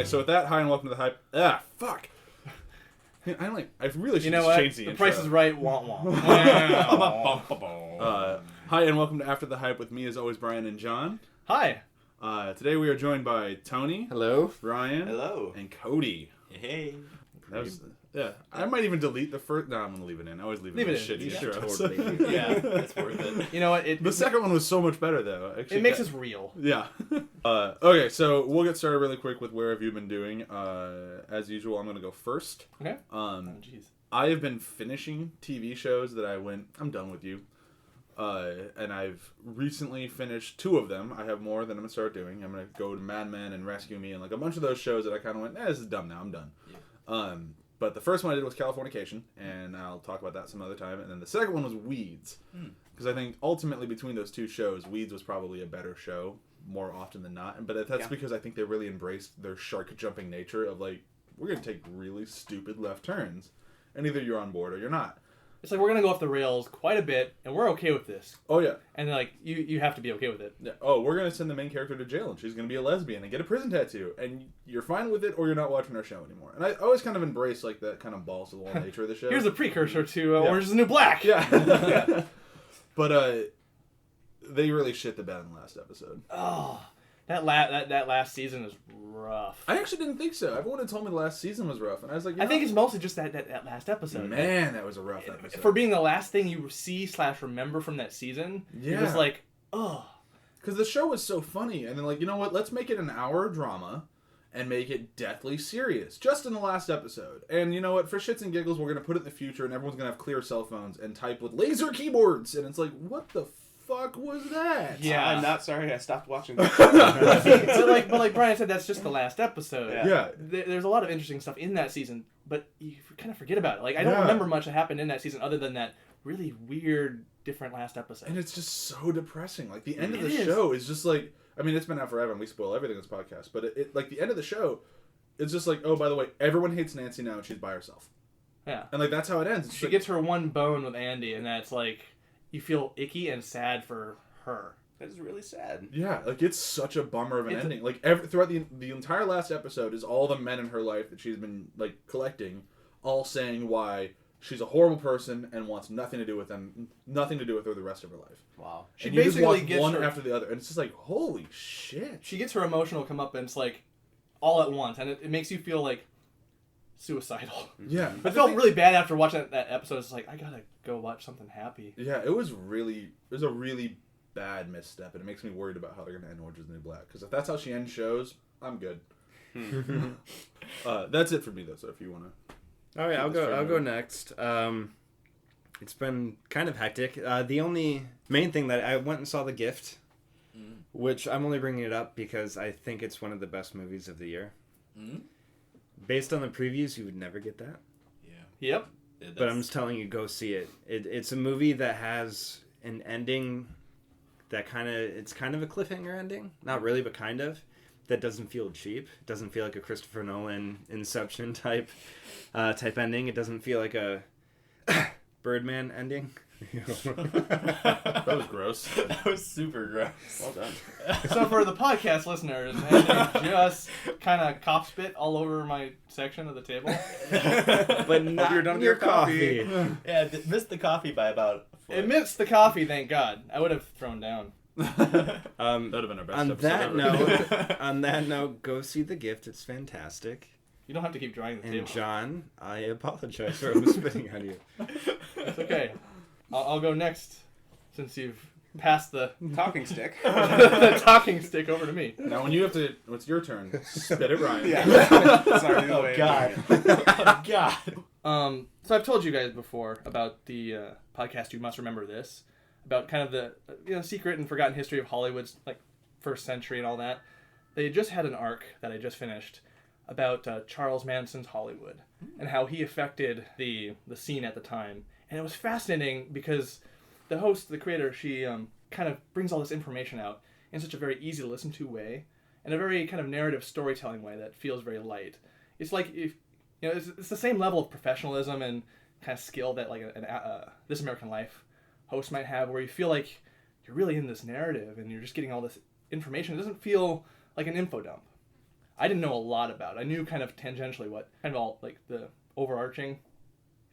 Okay, so with that, hi and welcome to the hype. Fuck. I really should just change the intro. The Price is Right, want. Hi and welcome to After the Hype with me as always, Bryan and Jon. Hi. Today we are joined by Tony. Hello. Ryan. Hello. And Cody. Hey. I might even delete the first. No, I'm gonna leave it in. I always leave it in. Shitty intros. Totally. Yeah, it's worth it. You know what? The second one was so much better though. Actually, it makes us real. Yeah. Okay, so we'll get started really quick with where have you been doing. As usual, I'm gonna go first. Okay. Jeez. I have been finishing TV shows that I'm done with you. And I've recently finished 2 of them. I have more that I'm gonna start doing. I'm gonna go to Mad Men and Rescue Me and like a bunch of those shows that I kind of went, this is dumb now. I'm done. Yeah. But the first one I did was Californication, and I'll talk about that some other time. And then the second one was Weeds, because I think ultimately between those 2 shows, Weeds was probably a better show more often than not. But that's because I think they really embraced their shark jumping nature of like, we're gonna take really stupid left turns, and either you're on board or you're not. It's like we're gonna go off the rails quite a bit, and we're okay with this. Oh yeah. And like you have to be okay with it. Yeah. Oh, we're gonna send the main character to jail, and she's gonna be a lesbian and get a prison tattoo, and you're fine with it, or you're not watching our show anymore. And I always kind of embrace like that kind of balls to the wall nature of the show. Here's a precursor to Orange is the New Black. Yeah. But they really shit the bed in the last episode. Oh, that last season is rough. I actually didn't think so. Everyone had told me the last season was rough, and I was like, I think it's mostly just that last episode. Man, that was a rough episode. For being the last thing you see/remember from that season, you're just like, oh. Because the show was so funny, and then like, you know what? Let's make it an hour drama, and make it deathly serious, just in the last episode. And you know what? For shits and giggles, we're gonna put it in the future, and everyone's gonna have clear cell phones and type with laser keyboards, and it's like, what the fuck was that? Yeah, I'm not sorry. I stopped watching. But like Brian said, that's just the last episode. Yeah. There's a lot of interesting stuff in that season, but you kind of forget about it. Like I don't remember much that happened in that season other than that really weird, different last episode. And it's just so depressing. Like the end of the show is just like, I mean, it's been out forever, and we spoil everything in this podcast. But it like the end of the show, it's just like, oh, by the way, everyone hates Nancy now, and she's by herself. Yeah. And like that's how it ends. It's she gets her one bone with Andy, and that's like. You feel icky and sad for her. That is really sad. Yeah, like it's such a bummer of an ending. Like throughout the entire last episode is all the men in her life that she's been like collecting, all saying why she's a horrible person and wants nothing to do with them, nothing to do with her the rest of her life. Wow. She and basically you just watch one after the other, and it's just like, holy shit. She gets her emotional comeuppance like all at once, and it makes you feel like suicidal. Yeah. I felt really bad after watching that episode. It's like, I gotta go watch something happy. Yeah, it was a really bad misstep, and it makes me worried about how they're gonna end Orange is the New Black. Because if that's how she ends shows, I'm good. That's it for me though. So if you wanna, all right, I'll go next. It's been kind of hectic. The only main thing that I went and saw The Gift, which I'm only bringing it up because I think it's one of the best movies of the year. Based on the previews, you would never get that. Yeah. Yep. But I'm just telling you, go see it. It's a movie that has an ending that it's kind of a cliffhanger ending. Not really, but kind of. That doesn't feel cheap. It doesn't feel like a Christopher Nolan Inception type ending. It doesn't feel like a Birdman ending. That was gross. That was super gross. Well done. So for the podcast listeners, Andy just kind of cough spit all over my section of the table. But not you're done with your coffee. Yeah, missed the coffee by about a foot. It missed the coffee, thank God. I would have thrown down. That would have been our best episode. On that note, go see The Gift. It's fantastic. You don't have to keep drying the table. And John, I apologize for spitting on you. It's okay. I'll go next, since you've passed the talking stick. the talking stick over to me. Now, when you have to, it's your turn. Spit it, Ryan. Yeah. Sorry. Oh God. Oh God. So I've told you guys before about the podcast. You must remember this about kind of the secret and forgotten history of Hollywood's like first century and all that. They just had an arc that I just finished about Charles Manson's Hollywood and how he affected the scene at the time. And it was fascinating because the host, the creator, she kind of brings all this information out in such a very easy to listen to way, and a very kind of narrative storytelling way that feels very light. It's like it's the same level of professionalism and kind of skill that like This American Life host might have, where you feel like you're really in this narrative and you're just getting all this information. It doesn't feel like an info dump. I didn't know a lot about it. I knew kind of tangentially what kind of all like the overarching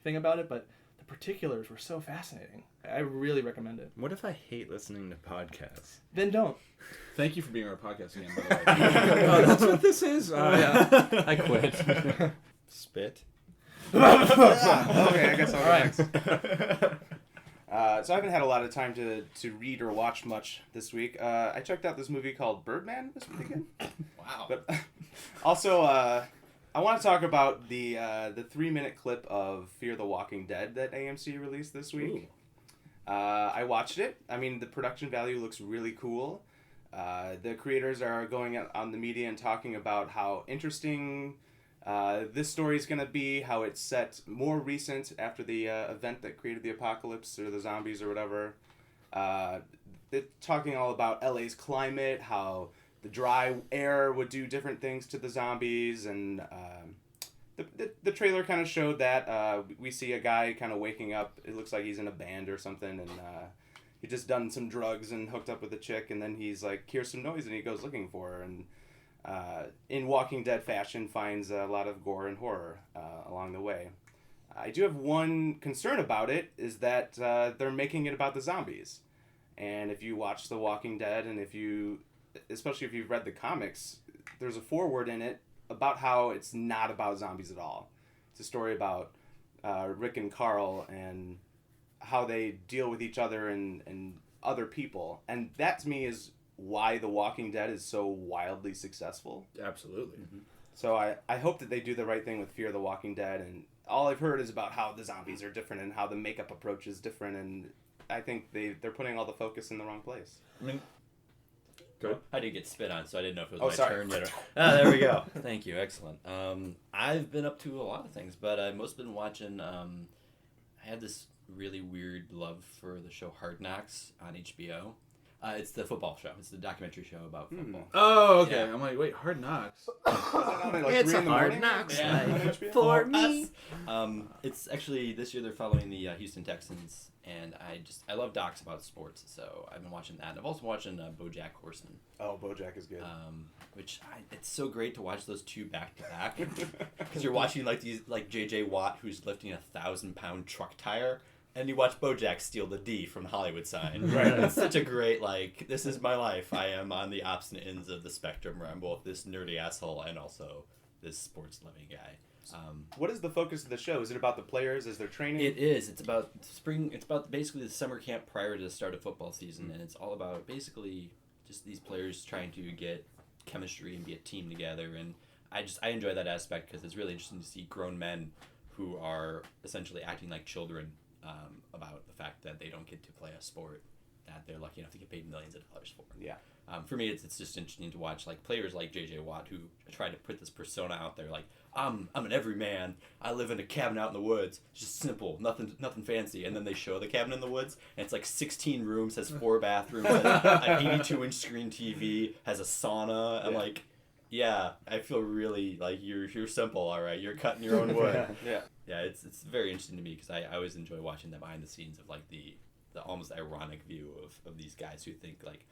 thing about it, but the particulars were so fascinating. I really recommend it. What if I hate listening to podcasts? Then don't. Thank you for being on our podcast again, by the way. Oh, that's what this is? Yeah. I quit. Spit. Okay, I guess I'll go Alright. next. So I haven't had a lot of time to read or watch much this week. I checked out this movie called Birdman this weekend. Wow. But also, I want to talk about the 3-minute clip of Fear the Walking Dead that AMC released this week. I watched it. I mean, the production value looks really cool. The creators are going out on the media and talking about how interesting this story is going to be, how it's set more recent after the event that created the apocalypse or the zombies or whatever. They're talking all about LA's climate, how the dry air would do different things to the zombies, and the trailer kind of showed that. We see a guy kind of waking up. It looks like he's in a band or something, and he just done some drugs and hooked up with a chick, and then he's like, hears some noise, and he goes looking for her, and in Walking Dead fashion, finds a lot of gore and horror along the way. I do have one concern about it, is that they're making it about the zombies. And if you watch The Walking Dead, and especially if you've read the comics, there's a foreword in it about how it's not about zombies at all. It's a story about Rick and Carl and how they deal with each other and other people. And that, to me, is why The Walking Dead is so wildly successful. Absolutely. Mm-hmm. So I hope that they do the right thing with Fear the Walking Dead, and all I've heard is about how the zombies are different and how the makeup approach is different, and I think they're putting all the focus in the wrong place. I mean, go. I did get spit on, so I didn't know if it was Oh, my sorry. turn yet. There we go. Thank you. Excellent. I've been up to a lot of things, but I've mostly been watching. I had this really weird love for the show Hard Knocks on HBO. It's the football show. It's the documentary show about football. Oh, okay. Yeah. I'm like, wait, Hard Knocks. It's a Hard Knocks Yeah. night for me. It's actually this year they're following the Houston Texans, and I love docs about sports, so I've been watching that. And I've also been watching BoJack Horseman, Oh, BoJack is good. it's so great to watch those two back to back because you're watching like JJ Watt who's lifting a 1,000-pound truck tire. And you watch BoJack steal the D from the Hollywood sign. Right. It's such a great, this is my life. I am on the opposite ends of the spectrum where I'm both this nerdy asshole and also this sports-loving guy. What is the focus of the show? Is it about the players as they're training? It is. It's about spring. It's about basically the summer camp prior to the start of football season. And it's all about basically just these players trying to get chemistry and be a team together. And I enjoy that aspect because it's really interesting to see grown men who are essentially acting like children about the fact that they don't get to play a sport that they're lucky enough to get paid millions of dollars for. Yeah. For me, it's just interesting to watch like players like JJ Watt who try to put this persona out there like I'm an everyman. I live in a cabin out in the woods. It's just simple, nothing fancy. And then they show the cabin in the woods, and it's like 16 rooms, has 4 bathrooms, has an 82-inch screen TV, has a sauna. I'm like, yeah, I feel really like you're simple, all right. You're cutting your own wood. Yeah. Yeah, it's very interesting to me because I always enjoy watching the behind the scenes of like the almost ironic view of these guys who think like,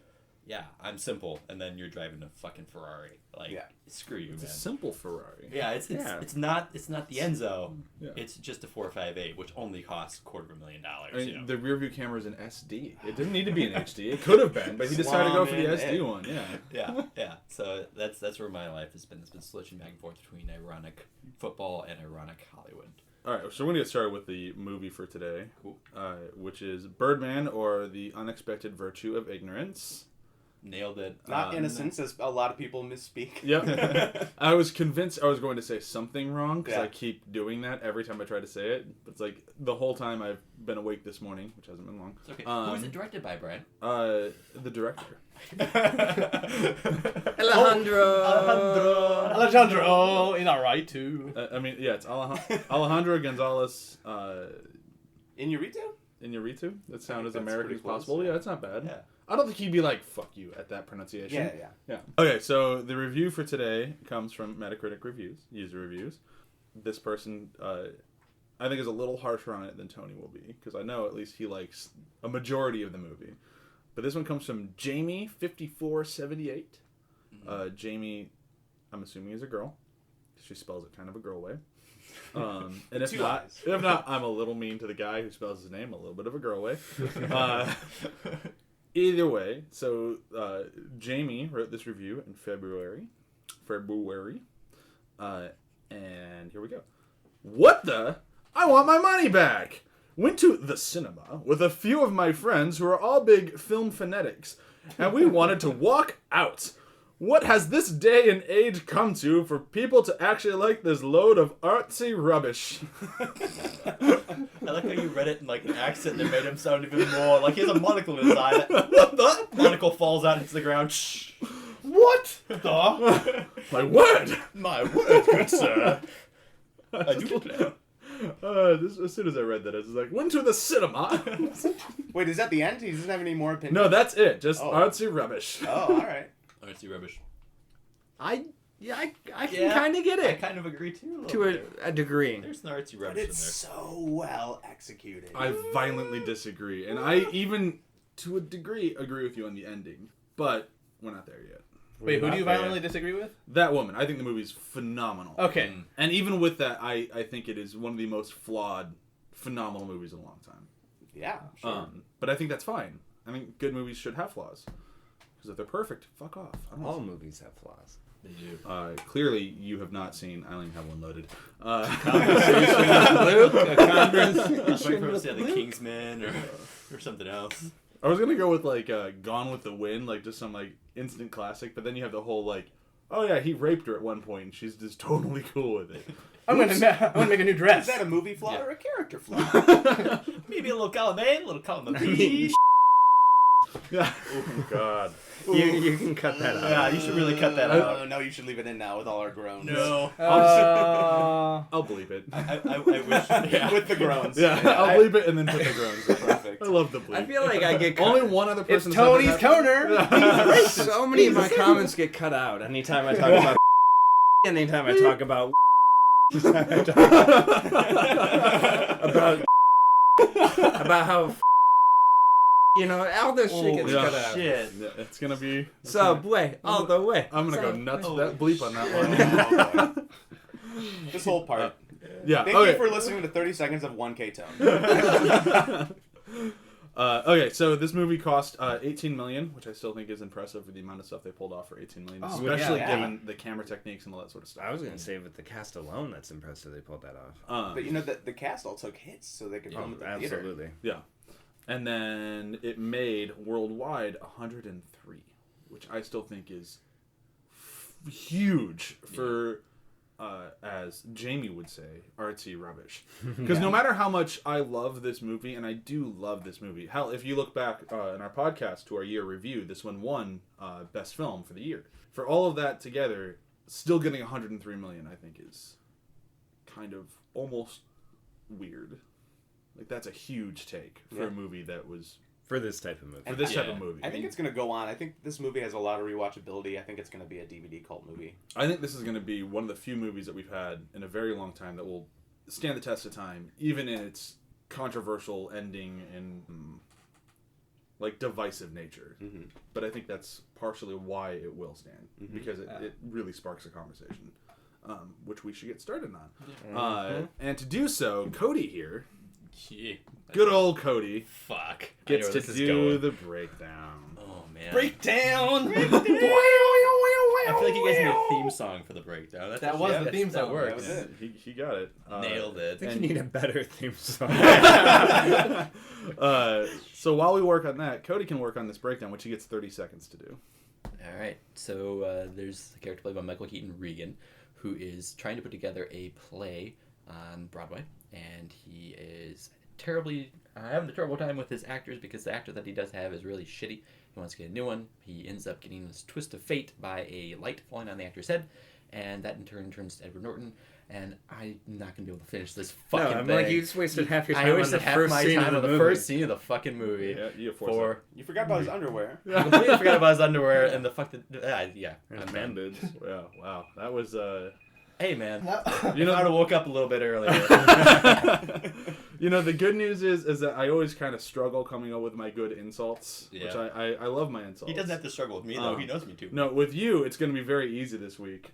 yeah, I'm simple, and then you're driving a fucking Ferrari. Like, screw you, It's man. a simple Ferrari. Yeah, it's not the Enzo. Yeah. It's just a 458, which only costs $250,000. I mean, you know? the rear view camera is an SD. It didn't need to be an HD. It could have been, but he decided to go for the Swan SD and- one. Yeah. yeah. So that's where my life has been. It's been switching back and forth between ironic football and ironic Hollywood. All right, so we're gonna get started with the movie for today, Cool. which is Birdman, or The Unexpected Virtue of Ignorance. Nailed it. Not innocence, as a lot of people misspeak. Yep. I was convinced I was going to say something wrong because Yeah. I keep doing that every time I try to say it. It's like the whole time I've been awake this morning, which hasn't been long. It's okay. Who is it directed by, Brian? The director. Alejandro in our right too. I mean, yeah, it's Alejandro Gonzalez Iñárritu? Iñárritu. That sound as that's American pretty as close, possible. yeah. Yeah, it's not bad. Yeah. I don't think he'd be like, fuck you at that pronunciation. Yeah. Okay, so the review for today comes from Metacritic Reviews, user reviews. This person, I think, is a little harsher on it than Tony will be, because I know at least he likes a majority of the movie. But this one comes from Jamie5478. Jamie, I'm assuming is a girl. She spells it kind of a girl way. And if Two not, eyes. I'm a little mean to the guy who spells his name a little bit of a girl way. Either way, so Jamie wrote this review in February, and here we go. What the? I want my money back! Went to the cinema with a few of my friends who are all big film fanatics, and we wanted to walk out. What has this day and age come to for people to actually like this load of artsy rubbish? I like how you read it in like an accent that made him sound even more like he has a monocle in his eye. What the? Monocle falls out into the ground. Shh. What the? My word! My word, good sir. I do declare. As soon as I read that, I was like, went to the cinema! Wait, is that the end? He doesn't have any more opinions? No, that's it. Just Oh. artsy rubbish. Oh, alright. Artsy rubbish. I can kind of get I it kind of agree too. to a degree. There's an artsy But rubbish in there. it's so well executed. I violently disagree. And I even, to a degree, agree with you on the ending. But we're not there yet. Wait, who not do you there. violently disagree with? That woman. I think the movie's phenomenal. Okay. And even with that, I think it is one of the most flawed, phenomenal movies in a long time. Yeah, sure. But I think that's fine. I think good movies should have flaws. Because if they're perfect, fuck off. I don't All know. movies have flaws. They do. Clearly, you have not seen I Only Have One Loaded. I was waiting for him to say The Kingsman or something else. I was gonna go with like Gone with the Wind, like just some like instant classic, but then you have the whole like, oh yeah, he raped her at one point, and she's just totally cool with it. I'm gonna make a new dress. Is that a movie flaw Yeah. or a character flaw? Maybe a little column A, a little column B. Yeah. Oh God. You can cut that out. Yeah, you should really cut that out. No, you should leave it in now with all our groans. No. I'll bleep it. I wish. Yeah. With the groans. Yeah, I'll bleep it and then put the groans. Perfect. I love the bleep. I feel like I get cut. Only one other person. It's said that Tony's happened. corner. So many of my comments get cut out anytime I talk about anytime I talk about about how all this shit gets yeah. cut out. Shit. Yeah, it's gonna be. Subway all the way. I'm gonna go nuts Oh, with that bleep on that one. This whole part. Yeah. Thank Okay. you for listening to 30 seconds of 1K tone. Okay, so this movie cost $18 million, which I still think is impressive for the amount of stuff they pulled off for $18 million, Oh, especially yeah. given the camera techniques and all that sort of stuff. I was gonna say with the cast alone, that's impressive they pulled that off. But you know, the cast all took hits so they could film at the theater. Absolutely. Yeah. And then it made worldwide 103, which I still think is huge for, as Jamie would say, artsy rubbish. Because no matter how much I love this movie, and I do love this movie, hell, if you look back in our podcast to our year review, this one won Best Film for the year. For all of that together, still getting 103 million, I think, is kind of almost weird. Like, that's a huge take for a movie that was... For this type of movie. For this type of movie. I think it's going to go on. I think this movie has a lot of rewatchability. I think it's going to be a DVD cult movie. I think this is going to be one of the few movies that we've had in a very long time that will stand the test of time, even in its controversial ending and like divisive nature. Mm-hmm. But I think that's partially why it will stand, because it really sparks a conversation, which we should get started on. And to do so, Cody here, Yeah. good old Cody, Fuck. gets I know to where this is do going. the breakdown. Oh man. Breakdown. I feel like you guys need a theme song for the breakdown. That's That was the theme song. That works. That was it. He got it. Nailed it. I think you need a better theme song. So while we work on that, Cody can work on this breakdown, which he gets 30 seconds to do. All right. So there's a character played by Michael Keaton Regan, who is trying to put together a play on Broadway, and he is terribly having a terrible time with his actors because the actor that he does have is really shitty. He wants to get a new one. He ends up getting this twist of fate by a light falling on the actor's head, and that in turn turns to Edward Norton. And I'm not gonna be able to finish this fucking I'm thing. like, you just wasted half your time I on wasted the half first my scene time of on the the movie. first scene of the fucking movie. Yeah, you have For You forgot about his underwear. I completely forgot about his underwear and the fuck that. Yeah. There's I'm man done. boobs. Yeah, wow. That was, Hey man, you know, I would have woke up a little bit earlier. You know, the good news is that I always kind of struggle coming up with my good insults, which Yeah. I love my insults. He doesn't have to struggle with me, though. He knows me too. No, with you, it's going to be very easy this week.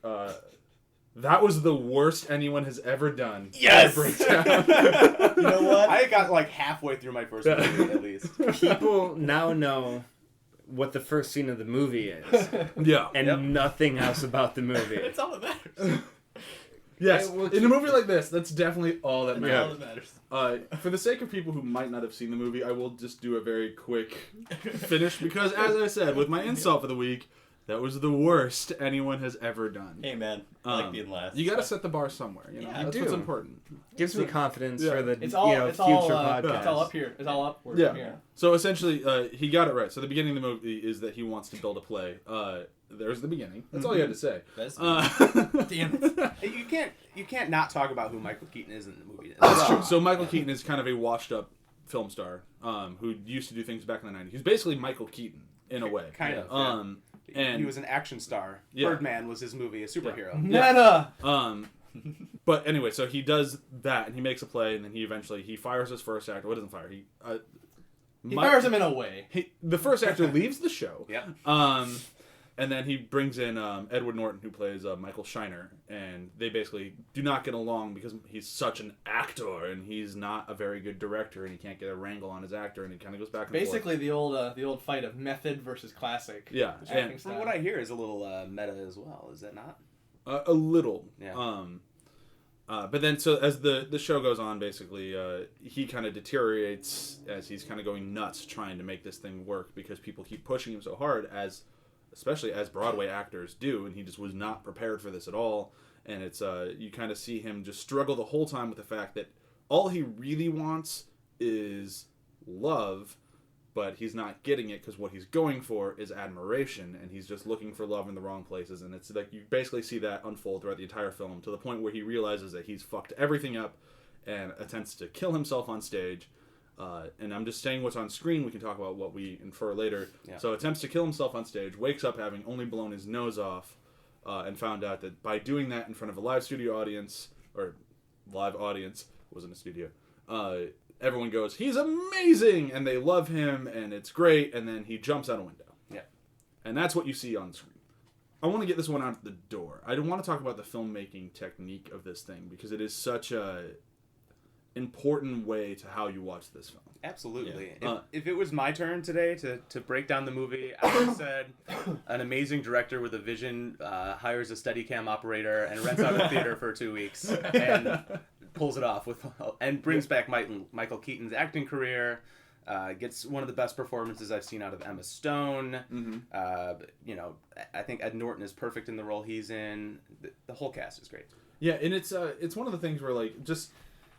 That was the worst anyone has ever done. Yes! You know what? I got like halfway through my first movie at least. People now know what the first scene of the movie is, Yeah. and nothing else about the movie. It's all that matters. Yes. Well, In a movie like this, that's definitely all that That's all matters. that matters. For the sake of people who might not have seen the movie, I will just do a very quick finish because, as I said, with my insult for the week, that was the worst anyone has ever done. Hey, man. I like being last. You got to set the bar somewhere. You know, Yeah, that's you what's do. important. Gives me confidence Yeah. for the It's all, future podcast. It's all up here. It's all up. We're Yeah. here. So essentially, he got it right. So the beginning of the movie is that he wants to build a play. There's the beginning. That's all you had to say. That's Damn it. You can't not talk about who Michael Keaton is in the movie. That's true. So Michael Keaton is kind of a washed-up film star who used to do things back in the 90s. He's basically Michael Keaton in a way. Kind of. And he was an action star. Yeah. Birdman was his movie, a superhero. Meta. But anyway, so he does that and he makes a play, and then he fires his first actor. What doesn't fire? He fires him in a way. the first actor leaves the show. Yeah. And then he brings in Edward Norton, who plays Michael Shiner, and they basically do not get along because he's such an actor, and he's not a very good director, and he can't get a wrangle on his actor, and he kind of goes back and Basically, the old fight of method versus classic. forth. Yeah, acting and From what I hear, is a little meta as well. Is that not? a little. Yeah. But then, so as the show goes on, basically, he kind of deteriorates as he's kind of going nuts trying to make this thing work because people keep pushing him so hard, especially as Broadway actors do, and he just was not prepared for this at all. And it's you kind of see him just struggle the whole time with the fact that all he really wants is love, but he's not getting it because what he's going for is admiration, and he's just looking for love in the wrong places. And it's like you basically see that unfold throughout the entire film to the point where he realizes that he's fucked everything up and attempts to kill himself on stage. And I'm just saying what's on screen. We can talk about what we infer later. Yeah. So attempts to kill himself on stage, wakes up having only blown his nose off, and found out that by doing that in front of a live studio audience, or live audience, wasn't a studio, everyone goes, he's amazing, and they love him, and it's great, and then he jumps out a window. Yeah. And that's what you see on screen. I want to get this one out the door. I want to talk about the filmmaking technique of this thing, because it is such a important way to how you watch this film. Absolutely. Yeah. If it was my turn today to break down the movie, I would have said an amazing director with a vision hires a Steadicam operator and rents out a theater for 2 weeks and pulls it off and brings back Michael Keaton's acting career. Gets one of the best performances I've seen out of Emma Stone. Mm-hmm. I think Ed Norton is perfect in the role he's in. The whole cast is great. Yeah, and it's one of the things where just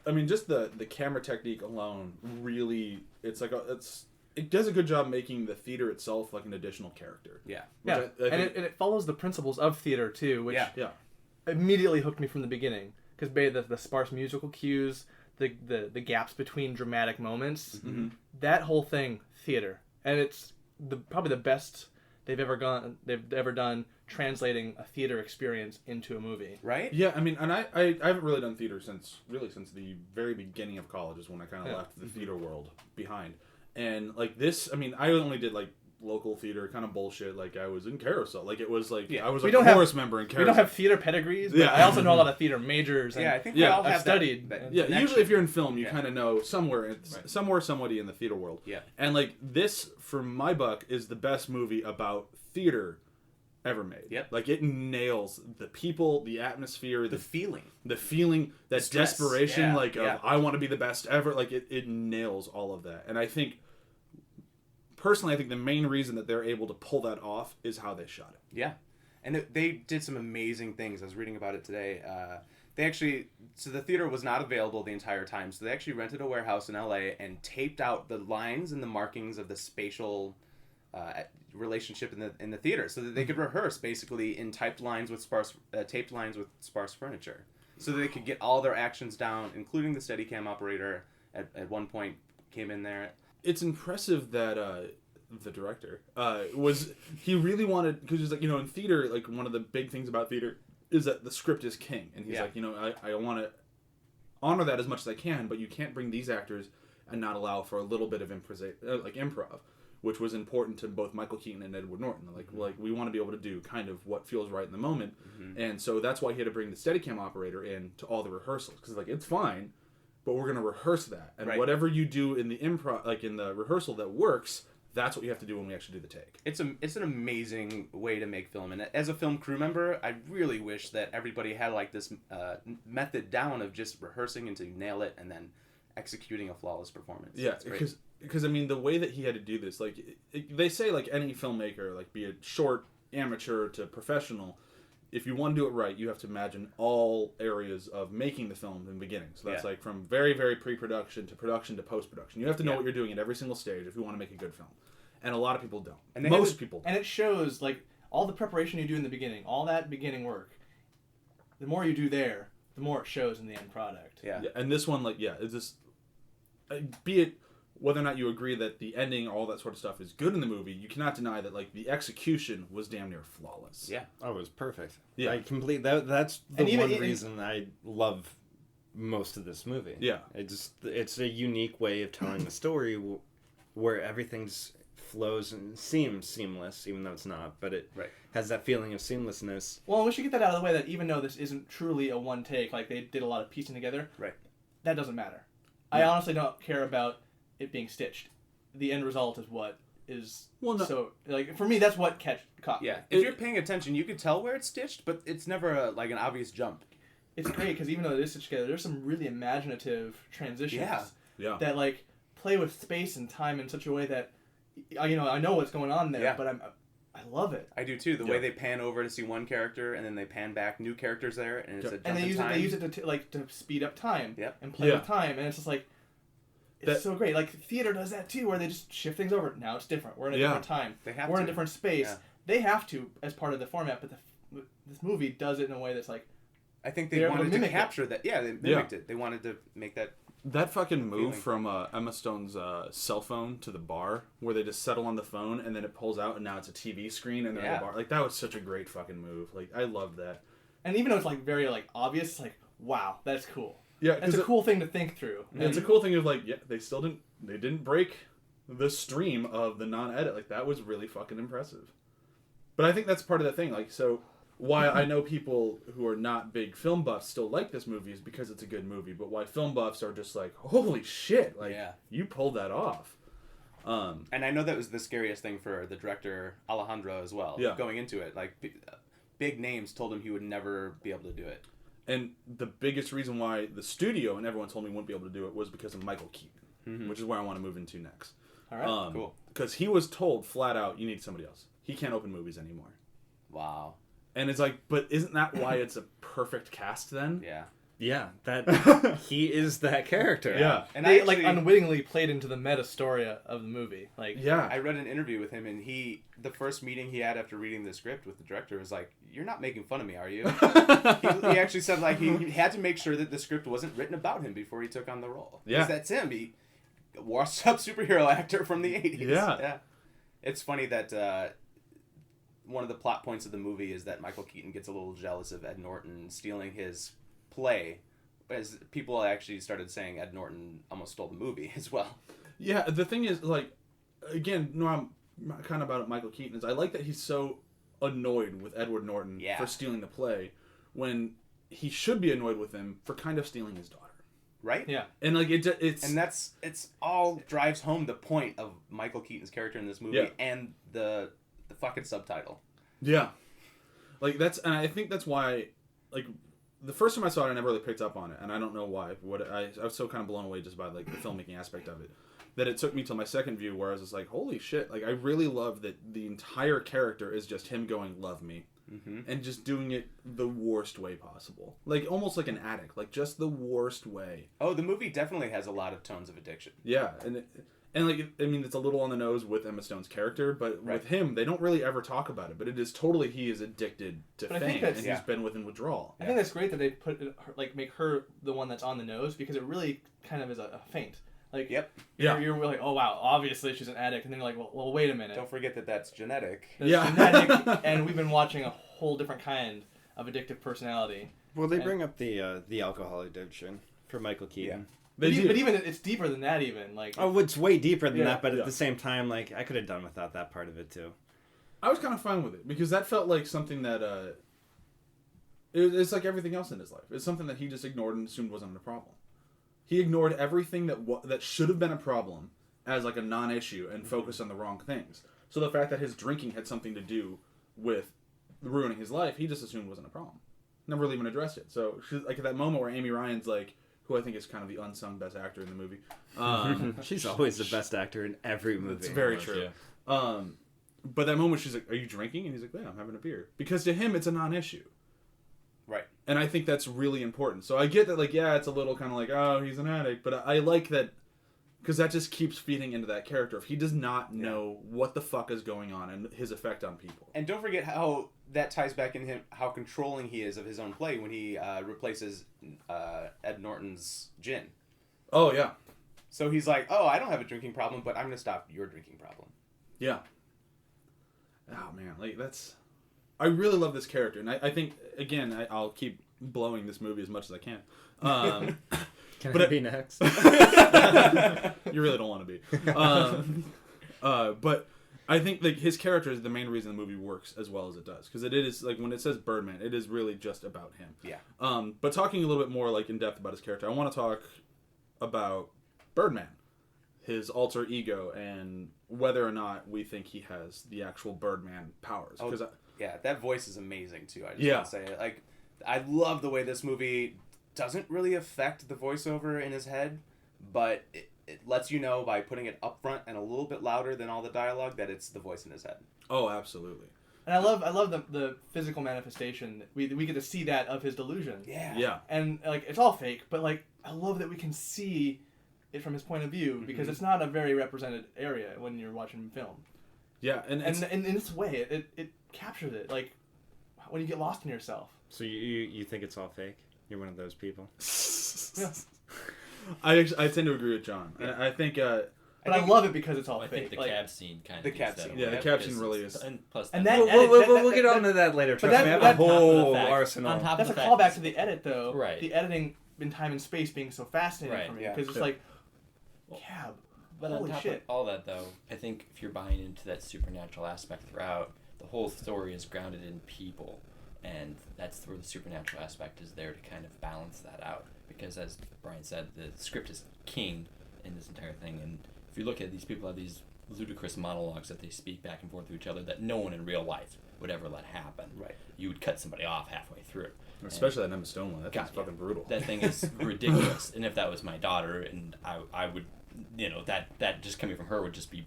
the camera technique alone really it does a good job making the theater itself like an additional character. Yeah. Yeah, I and think- it follows the principles of theater too, which Yeah. immediately hooked me from the beginning. Because the sparse musical cues, the gaps between dramatic moments, Mm-hmm. that whole thing, theater, and it's probably the best they've ever done translating a theater experience into a movie. Right? Yeah, I mean, and I haven't really done theater since the very beginning of college is when I kind of left the theater world behind. And like this, I mean, I only did like local theater kind of bullshit. Like I was in Carousel. Like it was like I was a chorus member in Carousel. We don't have theater pedigrees, but I also know a lot of theater majors. And I think we all I've have studied. that Yeah, usually if you're in film, you kind of know somewhere somebody in the theater world. Yeah. And like this, for my buck, is the best movie about theater ever made. Yep. Like it nails the people, the atmosphere, the feeling. that stress. desperation, Yeah. I want to be the best ever. Like it nails all of that. And I think, personally, the main reason that they're able to pull that off is how they shot it. Yeah. And they did some amazing things. I was reading about it today. So the theater was not available the entire time. So they actually rented a warehouse in LA and taped out the lines and the markings of the spatial relationship in the theater, so that they could rehearse basically in taped lines with sparse furniture, so that they could get all their actions down, including the Steadicam operator. At one point, came in there. It's impressive that the director he really wanted, because he's like, in theater, like one of the big things about theater is that the script is king, and he's like, I want to honor that as much as I can, but you can't bring these actors and not allow for a little bit of improv, which was important to both Michael Keaton and Edward Norton. Like we want to be able to do kind of what feels right in the moment, and so that's why he had to bring the Steadicam operator in to all the rehearsals, because like it's fine, but we're gonna rehearse that, and whatever you do in the improv, like in the rehearsal that works, that's what you have to do when we actually do the take. It's an amazing way to make film, and as a film crew member, I really wish that everybody had like this method down of just rehearsing until you nail it and then executing a flawless performance. Yeah, because I mean the way that he had to do this, like they say, like any filmmaker, like be it short, amateur to professional, if you want to do it right, you have to imagine all areas of making the film in the beginning. So that's like from very, very pre-production to post-production. You have to know what you're doing at every single stage if you want to make a good film. And a lot of people don't. And most people don't. And it shows, like, all the preparation you do in the beginning, all that beginning work, the more you do there, the more it shows in the end product. Yeah. And this one, like, it's just, be it whether or not you agree that the ending, all that sort of stuff is good in the movie, you cannot deny that, like, the execution was damn near flawless. Yeah. Oh, it was perfect. Yeah. That's the one reason I love most of this movie. Yeah. It's a unique way of telling the story where everything's flows and seems seamless, even though it's not, but it has that feeling of seamlessness. Well, we should get that out of the way, that even though this isn't truly a one take, like they did a lot of piecing together, that doesn't matter. I honestly don't care about it being stitched. The end result is what is so, like, for me, that's what caught me. Yeah, if you're paying attention, you can tell where it's stitched, but it's never like an obvious jump. It's great because even though it is stitched together, there's some really imaginative transitions that like play with space and time in such a way that I know what's going on there, but I love it. I do too. The way they pan over to see one character and then they pan back, new characters there, and it's a jump in time. They use it to speed up time and play with time, and it's just like it's so great. Like theater does that too, where they just shift things over. Now it's different. We're in a different time. We're in a different space. Yeah. They have to as part of the format, but this movie does it in a way that's like. I think they wanted to capture that. Yeah, they mimicked it. They wanted to make that. That fucking move from Emma Stone's cell phone to the bar, where they just settle on the phone and then it pulls out and now it's a TV screen and they're in the bar. Like, that was such a great fucking move. Like, I loved that. And even though it's like very like obvious, it's like, wow, that's cool. Yeah, it's a cool thing to think through. And it's a cool thing of like, they didn't break the stream of the non-edit. Like, that was really fucking impressive. But I think that's part of the thing. Like, so why I know people who are not big film buffs still like this movie is because it's a good movie. But why film buffs are just like, holy shit, like, you pulled that off. And I know that was the scariest thing for the director Alejandro as well. Yeah. Going into it, like big names told him he would never be able to do it. And the biggest reason why the studio and everyone told me he wouldn't be able to do it was because of Michael Keaton, which is where I want to move into next. All right, cool. Because he was told flat out, you need somebody else. He can't open movies anymore. Wow. And it's like, but isn't that why it's a perfect cast then? Yeah. Yeah, that he is that character. Yeah. And they like unwittingly played into the meta story of the movie. Like, I read an interview with him, and the first meeting he had after reading the script with the director was like, "You're not making fun of me, are you?" he actually said like he had to make sure that the script wasn't written about him before he took on the role. Yeah, because that's him. He washed up superhero actor from the 80s. Yeah. It's funny that one of the plot points of the movie is that Michael Keaton gets a little jealous of Ed Norton stealing his play, as people actually started saying Ed Norton almost stole the movie as well. Yeah, the thing is, like, again, I'm kind of about Michael Keaton, is I like that he's so annoyed with Edward Norton for stealing the play, when he should be annoyed with him for kind of stealing his daughter. Right? Yeah. And like it's it's all drives home the point of Michael Keaton's character in this movie and the fucking subtitle. Yeah. Like and I think that's why, like, the first time I saw it, I never really picked up on it, and I don't know why. I was so kind of blown away just by like the filmmaking aspect of it, that it took me till my second view where I was just like, holy shit! Like, I really love that the entire character is just him going, "Love me," and just doing it the worst way possible, like almost like an addict, like just the worst way. Oh, the movie definitely has a lot of tones of addiction. Yeah, and like, I mean, it's a little on the nose with Emma Stone's character, but with him, they don't really ever talk about it. But it is totally, he is addicted to fame, and he's been within withdrawal. I think that's great that they make her the one that's on the nose, because it really kind of is a feint. Like, you're like, oh wow, obviously she's an addict, and then you're like, well, wait a minute. Don't forget that that's genetic. Genetic, and we've been watching a whole different kind of addictive personality. Well, they bring up the alcohol addiction for Michael Keaton. They do. But even it's deeper than that. Even like Oh, it's way deeper than Yeah. that. But Yeah. at the same time, like I could have done without that part of it too. I was kind of fine with it because that felt like something that it's like everything else in his life. It's something that he just ignored and assumed wasn't a problem. He ignored everything that should have been a problem as like a non-issue and focused on the wrong things. So the fact that his drinking had something to do with ruining his life, he just assumed wasn't a problem. Never really even addressed it. So like at that moment where Amy Ryan's like, who I think is kind of the unsung best actor in the movie. She's always the best actor in every movie. It's very true. But that moment she's like, "Are you drinking?" And he's like, "Yeah, I'm having a beer." Because to him it's a non-issue. Right. And I think that's really important. So I get that, like, yeah, it's a little kind of like, oh, he's an addict. But I like that because that just keeps feeding into that character. If he does not know what the fuck is going on and his effect on people. And don't forget how that ties back in him, how controlling he is of his own play when he replaces Ed Norton's gin. Oh, yeah. So he's like, oh, I don't have a drinking problem, but I'm going to stop your drinking problem. Yeah. Oh, man. Like, that's... I really love this character. And I think, again, I'll keep blowing this movie as much as I can. Can But I be next? You really don't want to be. But I think like his character is the main reason the movie works as well as it does. Because it is, like, when it says Birdman, it is really just about him. Yeah. But talking a little bit more, like, in depth about his character, I want to talk about Birdman. His alter ego and whether or not we think he has the actual Birdman powers. Oh, 'Cause yeah, that voice is amazing, too. I just Yeah. want to say it. Like, I love the way this movie doesn't really affect the voiceover in his head, but it lets you know by putting it up front and a little bit louder than all the dialogue that it's the voice in his head. Oh, absolutely. And I love the physical manifestation. We get to see that of his delusion. Yeah. And like it's all fake, but like I love that we can see it from his point of view because it's not a very represented area when you're watching film. Yeah, and in this way, it captures it. Like when you get lost in yourself. So you think it's all fake? You're one of those people. Yeah. I tend to agree with John. And I think But I love it because it's all I fake. think the like, cab scene kind of The cab scene. Yeah, the cab scene really is. And plus, And that- that- We'll get on to that later. Trust that- me, I have that- a whole on top of the fact- arsenal. on top that's a of the callback fact- to the edit, though. Right. The editing in time and space being so fascinating Right, for me yeah. because it's like cab. But Holy on top shit. of all that, though, I think if you're buying into that supernatural aspect throughout, the whole story is grounded in people, and that's where the supernatural aspect is there to kind of balance that out. Because as Brian said, the script is king in this entire thing, and if you look at these people have these ludicrous monologues that they speak back and forth to each other that no one in real life would ever let happen. Right. You would cut somebody off halfway through. especially that Emma Stone one. That thing's God, yeah. fucking brutal. That thing is ridiculous. And if that was my daughter, and I would, that just coming from her would just be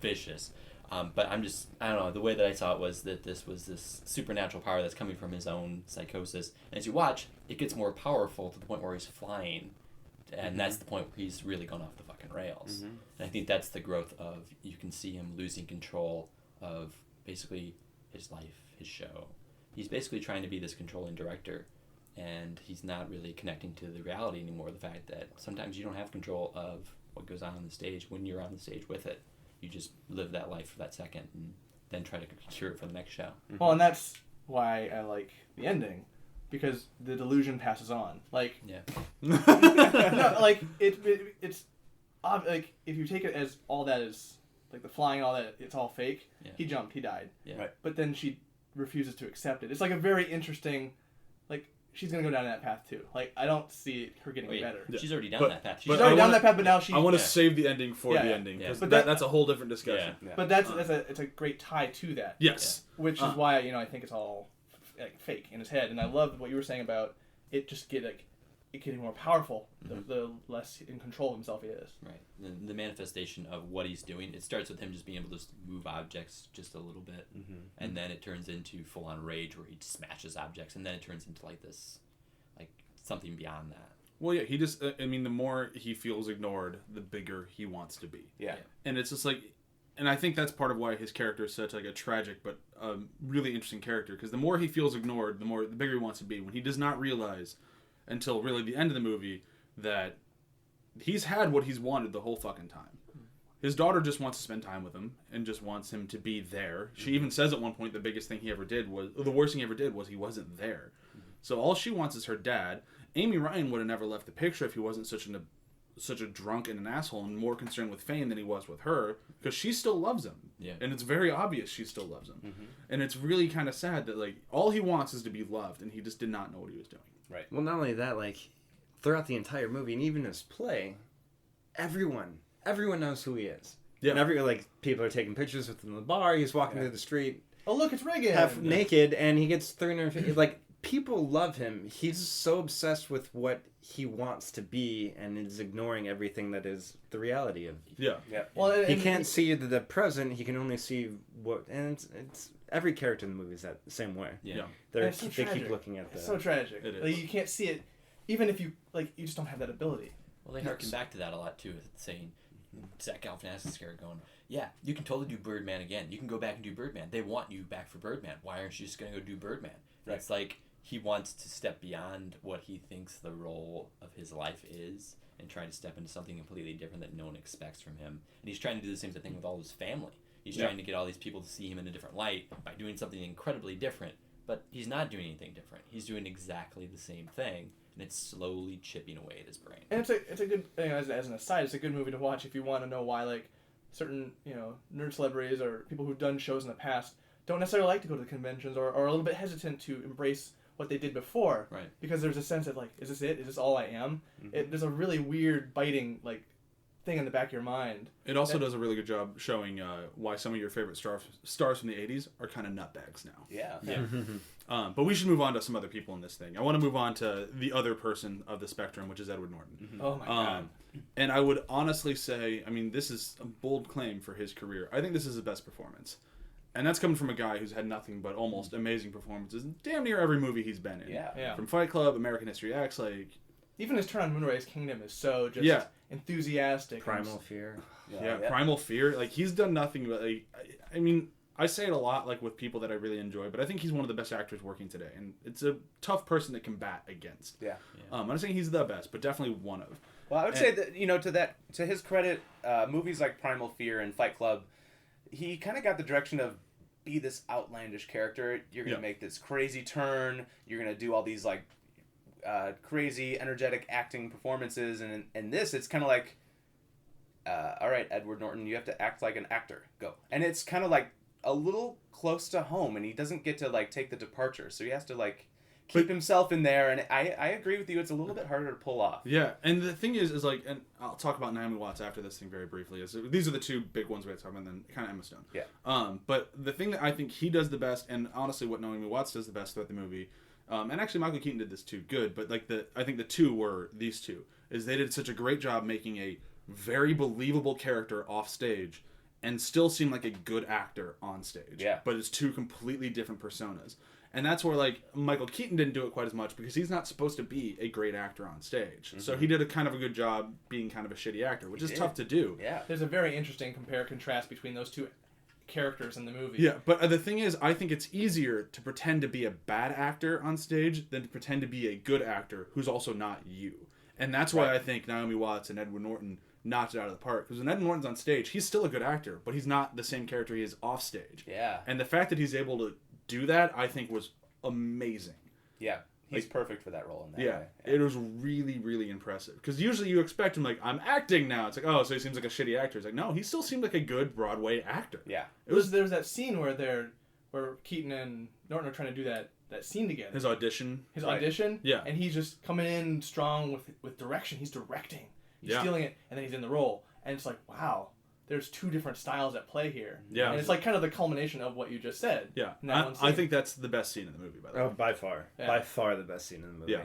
vicious. But I don't know, the way that I saw it was that this was this supernatural power that's coming from his own psychosis. And as you watch, it gets more powerful to the point where he's flying. And that's the point where he's really gone off the fucking rails. And I think that's the growth of, you can see him losing control of basically his life, his show. He's basically trying to be this controlling director, and he's not really connecting to the reality anymore. The fact that sometimes you don't have control of what goes on the stage when you're on the stage with it. You just live that life for that second and then try to cure it for the next show. Well, and that's why I like the ending, because the delusion passes on. Like, Yeah. no, like it's like if you take it as all that is like the flying, all that it's all fake. Yeah. He jumped, he died. Yeah. Right. But then she refuses to accept it. It's like a very interesting, like she's gonna go down that path too. Like I don't see her getting Wait, better. Yeah. she's already down But- that path. but She's She's I already down wanna- that path, but now she. I want to Yeah. save the ending for Yeah. the ending Yeah. because But that's a whole different discussion. Yeah. But that's it's a great tie to that. Yes. Which is why I think it's all like fake in his head, and I love what you were saying about it. Just it getting more powerful the less in control of himself he is. Right. The manifestation of what he's doing, it starts with him just being able to move objects just a little bit, and then it turns into full-on rage where he smashes objects, and then it turns into like this, like something beyond that. Well, yeah, he just, I mean, the more he feels ignored, the bigger he wants to be. Yeah. And it's just like, and I think that's part of why his character is such like a tragic but really interesting character, because the more he feels ignored, the bigger he wants to be. When he does not realize until really the end of the movie that he's had what he's wanted the whole fucking time. His daughter just wants to spend time with him and just wants him to be there. She even says at one point the biggest thing he ever did was, the worst thing he ever did was he wasn't there. So all she wants is her dad, Amy Ryan would have never left the picture if he wasn't such a drunk and an asshole and more concerned with fame than he was with her, because she still loves him. Yeah. And it's very obvious she still loves him. Mm-hmm. And it's really kind of sad that, like, all he wants is to be loved, and he just did not know what he was doing. Right. Well, not only that, like, throughout the entire movie and even his play, everyone knows who he is. Yeah. And like, people are taking pictures with him in the bar. He's walking through the street Oh, look, it's Reagan. half naked, and he gets 350. Like, people love him. He's so obsessed with what he wants to be, and is ignoring everything that is the reality of. Yeah. Yeah. Well, He can't see the present. He can only see what, and it's every character in the movie is that same way. Yeah. They it's so keep tragic. looking at the. It's so tragic. It is. Like, you can't see it, even if you you just don't have that ability. Well, they harken back to that a lot too, saying Zach Galifianakis here going, yeah, you can totally do Birdman again. You can go back and do Birdman. They want you back for Birdman. Why aren't you just going to go do Birdman? Right. It's like he wants to step beyond what he thinks the role of his life is and try to step into something completely different that no one expects from him. And he's trying to do the same thing with all his family. He's trying to get all these people to see him in a different light by doing something incredibly different. But he's not doing anything different. He's doing exactly the same thing, and it's slowly chipping away at his brain. And it's a good, as an aside, it's a good movie to watch if you want to know why, like, certain, nerd celebrities or people who've done shows in the past don't necessarily like to go to the conventions or are a little bit hesitant to embrace what they did before. Right. Because there's a sense of, like, is this it? Is this all I am? Mm-hmm. There's a really weird, biting, like, thing in the back of your mind. It also does a really good job showing why some of your favorite stars from the 80s are kind of nutbags now. Yeah. But we should move on to some other people in this thing. I want to move on to the other person of the spectrum, which is Edward Norton. Oh, my God. And I would honestly say, I mean, this is a bold claim for his career. I think this is his best performance. And that's coming from a guy who's had nothing but almost amazing performances in damn near every movie he's been in. Yeah. From Fight Club, American History X, like... Even his turn on Moonrise Kingdom is so just enthusiastic. Primal Fear. Yeah, Primal Fear. Like, he's done nothing but, like... I mean, I say it a lot, like, with people that I really enjoy, but I think he's one of the best actors working today. And it's a tough person to combat against. Yeah. I'm not saying he's the best, but definitely one of. Well, I would say that, to his credit, movies like Primal Fear and Fight Club, he kind of got the direction of be this outlandish character. You're going to make this crazy turn. You're going to do all these, like, crazy, energetic acting performances. And in this, it's kind of like, all right, Edward Norton, you have to act like an actor. Go. And it's kind of like a little close to home, and he doesn't get to, like, take the departure. So he has to, like, keep himself in there. And I agree with you. It's a little bit harder to pull off. Yeah, and the thing is like, and I'll talk about Naomi Watts after this thing very briefly. These are the two big ones we have to talk about, and then kind of Emma Stone. Yeah. But the thing that I think he does the best, and honestly what Naomi Watts does the best throughout the movie, and actually Michael Keaton did this too good, but like I think the two were these two, is they did such a great job making a very believable character off stage and still seem like a good actor on stage. Yeah. But it's two completely different personas. And that's where, like, Michael Keaton didn't do it quite as much because he's not supposed to be a great actor on stage. Mm-hmm. So he did a kind of a good job being kind of a shitty actor, which is tough to do. Yeah. There's a very interesting compare-contrast between those two characters in the movie. Yeah, but the thing is, I think it's easier to pretend to be a bad actor on stage than to pretend to be a good actor who's also not you. And that's why I think Naomi Watts and Edward Norton knocked it out of the park. Because when Edward Norton's on stage, he's still a good actor, but he's not the same character he is off stage. Yeah. And the fact that he's able to do that, I think, was amazing. Yeah. He's Like, perfect for that role in that Yeah, way. it was really, really impressive. Because usually you expect him, like, I'm acting now. It's like, oh, so he seems like a shitty actor. It's like, no, he still seemed like a good Broadway actor. Yeah. There's that scene where Keaton and Norton are trying to do that scene together. His audition. His audition. Yeah. And he's just coming in strong with direction. He's directing. He's Yeah. stealing it, and then he's in the role. And it's like, wow, there's two different styles at play here. Yeah. And it's like kind of the culmination of what you just said. Yeah, in that one scene. I think that's the best scene in the movie, by the way. Oh, by far. Yeah. By far the best scene in the movie. Yeah.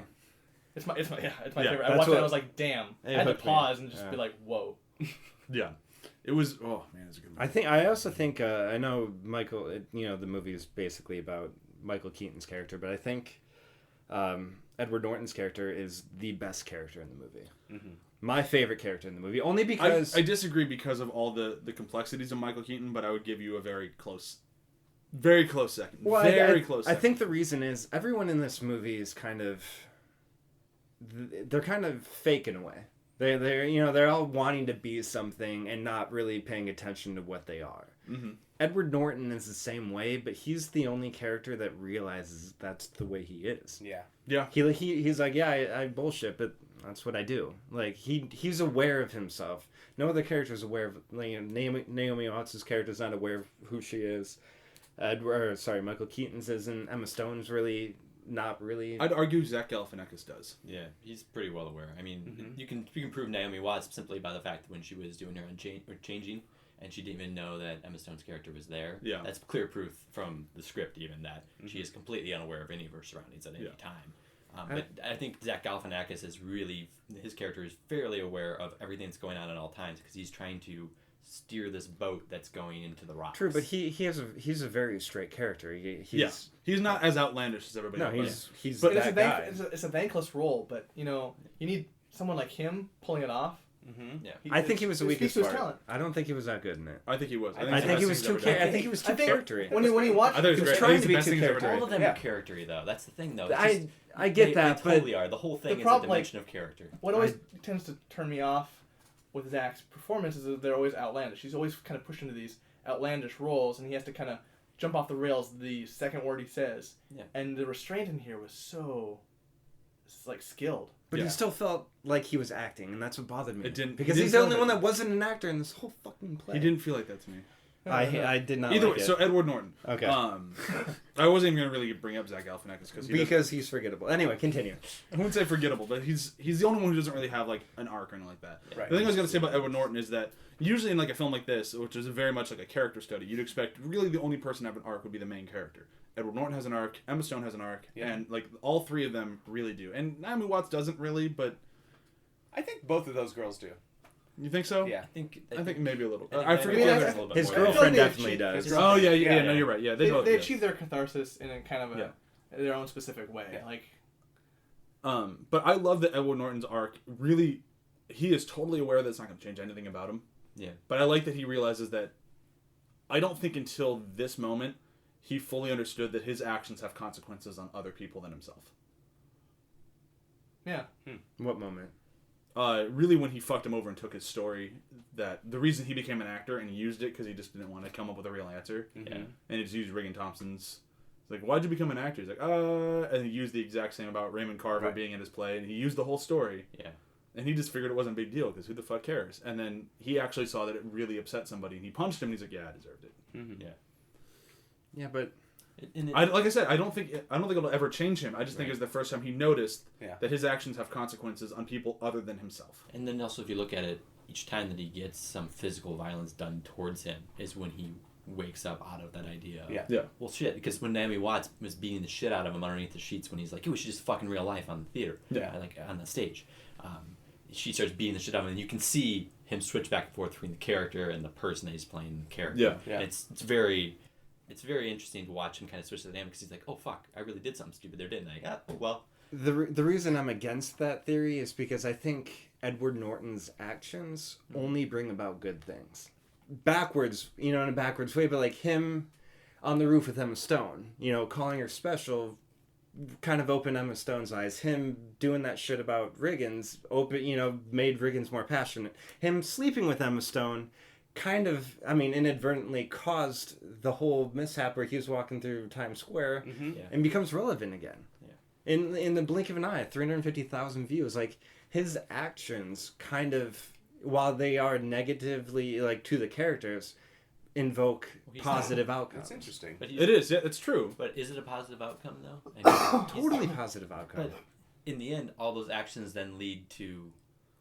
It's my Yeah, favorite. I that's watched it and what- I was like, damn. I It had to hooked me. pause and just Yeah. be like, whoa. Yeah. It was, oh, man, it's a good movie. I also think, I know Michael, the movie is basically about Michael Keaton's character, but I think Edward Norton's character is the best character in the movie. Mm-hmm. My favorite character in the movie, only because... I disagree because of all the complexities of Michael Keaton, but I would give you a very close second. Well, very close I second. think the reason is everyone in this movie is kind of... They're kind of fake in a way. They're all wanting to be something and not really paying attention to what they are. Mm-hmm. Edward Norton is the same way, but he's the only character that realizes that's the way he is. Yeah. Yeah. He's like, yeah, I bullshit, but that's what I do. Like, he's aware of himself. No other character is aware of, like, Naomi Watts' character is not aware of who she is. Michael Keaton's isn't. Emma Stone's really not really. I'd argue Zach Galifianakis does. Yeah, he's pretty well aware. I mean, Mm-hmm. you can prove Naomi Watts simply by the fact that when she was doing her own changing, and she didn't even know that Emma Stone's character was there. Yeah. That's clear proof from the script even that she is completely unaware of any of her surroundings at any time. But I think Zach Galifianakis is really, his character is fairly aware of everything that's going on at all times because he's trying to steer this boat that's going into the rocks. True, but he's a very straight character. He's not as outlandish as everybody No, else. he's But that guy. it's a thankless role, but you need someone like him pulling it off. Mm-hmm. Yeah. I think he was the weakest speaks to his part. talent. I don't think he was that good in it. I think he was. I think he was too. I think he was too charactery. When you watch, I thought He he was was great. trying I think to be it's the too best thing he's ever charactery. All of done. them are charactery though. That's the thing though. It's I just- I get that, they but totally are. The whole thing is a problem, dimension of character. what always tends to turn me off with Zach's performance is that they're always outlandish. He's always kind of pushed into these outlandish roles, and he has to kind of jump off the rails the second word he says. Yeah. And the restraint in here was so, skilled. But Yeah. he still felt like he was acting, and that's what bothered me. It didn't- because he he's didn't the only feel one like that wasn't an actor in this whole fucking play. He didn't feel like that to me. I did not. Either like way, it. so Edward Norton. Okay. I wasn't even gonna really bring up Zach Galifianakis because he's forgettable. Anyway, continue. I wouldn't say forgettable, but he's the only one who doesn't really have like an arc or anything like that. Right. The thing I was gonna say about Edward Norton is that usually in like a film like this, which is very much like a character study, you'd expect really the only person to have an arc would be the main character. Edward Norton has an arc, Emma Stone has an arc, and like all three of them really do. And Naomi Watts doesn't really, but I think both of those girls do. you think so? Yeah. I think maybe a little. I I think forget Naomi the Watts other. a little bit His more. girlfriend Yeah. definitely does. His Oh yeah, Yeah. no, you're right. Yeah, they They both. they yes. achieve their catharsis in a kind of Yeah. their own specific way. Yeah. Like, But I love that Edward Norton's arc. Really, he is totally aware that it's not going to change anything about him. Yeah. But I like that he realizes that. I don't think until this moment he fully understood that his actions have consequences on other people than himself. yeah. What moment? Really, when he fucked him over and took his story, that the reason he became an actor and he used it because he just didn't want to come up with a real answer, Yeah. and he just used Regan Thompson's. It's like, why'd you become an actor? He's like, and he used the exact same about Raymond Carver Right. being in his play, and he used the whole story. Yeah. And he just figured it wasn't a big deal because who the fuck cares? And then he actually saw that it really upset somebody, and he punched him. And he's like, "Yeah, I deserved it." Mm-hmm. Yeah. Yeah, but Like I said, I don't think it'll ever change him. I just think Right. it's the first time he noticed Yeah. that his actions have consequences on people other than himself. And then also, if you look at it, each time that he gets some physical violence done towards him is when he wakes up out of that idea. Yeah. Yeah. Well, shit, because when Naomi Watts was beating the shit out of him underneath the sheets when he's like, "Hey, we should just fucking real life on the theater." Yeah. Like, on the stage. She starts beating the shit out of him, and you can see him switch back and forth between the character and the person that he's playing the character. Yeah. Yeah. And it's very interesting to watch him kind of switch the dynamic because he's like, "Oh, fuck, I really did something stupid there, didn't I?" Oh, well. the reason I'm against that theory is because I think Edward Norton's actions only bring about good things. Backwards, in a backwards way, but like him on the roof with Emma Stone, calling her special, kind of opened Emma Stone's eyes. Him doing that shit about Riggins, made Riggins more passionate. Him sleeping with Emma Stone kind of, inadvertently caused the whole mishap where he was walking through Times Square Yeah. and becomes relevant again. Yeah. In the blink of an eye, 350,000 views. Like, his actions kind of, while they are negatively, like, to the characters, invoke he's positive outcomes. That's interesting. But It is. Yeah, it's true. But is it a positive outcome, though? I mean, Totally positive outcome. But in the end, all those actions then lead to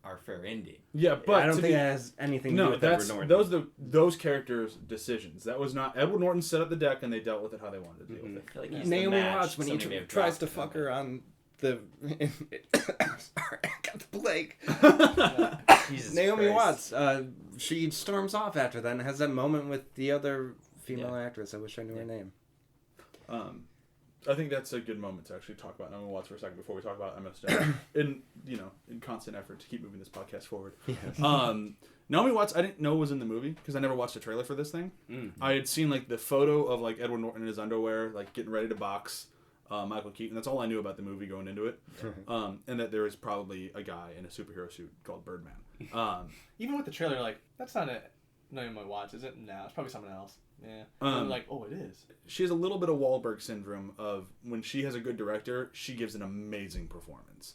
our fair ending. Yeah, but I don't to think be- it has anything to do No, with that's Edward Norton. those characters' decisions. That was not Edward Norton set up the deck and they dealt with it how they wanted to deal with it. I feel like he's the Naomi match Watts, when he somebody may have tries to dropped fuck in her on the... Sorry, I got the plague. Jesus Naomi Christ. Watts, she storms off after that and has that moment with the other female actress. I wish I knew her name. I think that's a good moment to actually talk about Naomi Watts for a second before we talk about Emma Stone. in constant effort to keep moving this podcast forward. Naomi Watts, I didn't know was in the movie because I never watched a trailer for this thing. I had seen like the photo of like Edward Norton in his underwear, like getting ready to box. Michael Keaton. That's all I knew about the movie going into it. And that there was probably a guy in a superhero suit called Birdman. Even with the trailer, like, that's not a Naomi Watts, is it? No, it's probably someone else. Yeah. I'm like, oh, it is. She has a little bit of Wahlberg syndrome of when she has a good director, she gives an amazing performance.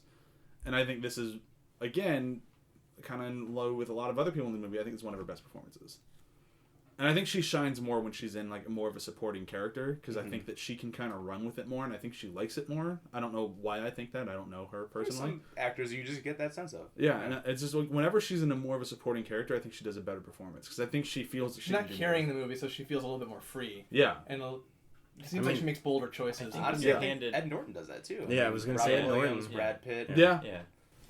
And I think this is, again, kind of in low with a lot of other people in the movie. I think it's one of her best performances. And I think she shines more when she's in like more of a supporting character because I think that she can kind of run with it more, and I think she likes it more. I don't know why I think that. I don't know her personally. Some actors you just get that sense of. Yeah, and it's just like whenever she's in a more of a supporting character, I think she does a better performance because I think she feels she's not carrying the movie, so she feels a little bit more free. Yeah, and it seems like she makes bolder choices. Honestly, I think Ed Norton does that too. Yeah, I was gonna say Ed Norton, Brad Pitt. Yeah.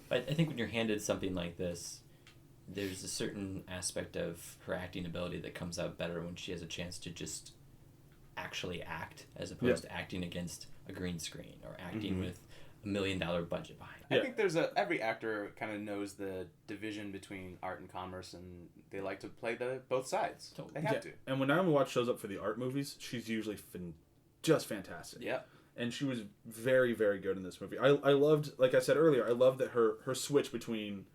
But I think when you're handed something like this, there's a certain aspect of her acting ability that comes out better when she has a chance to just actually act as opposed to acting against a green screen or acting with $1 million budget behind it. I think there's every actor kind of knows the division between art and commerce, and they like to play both sides. Totally. They have to. And when Naomi Watts shows up for the art movies, she's usually just fantastic. Yeah. And she was very, very good in this movie. I loved, like I said earlier, I loved that her switch between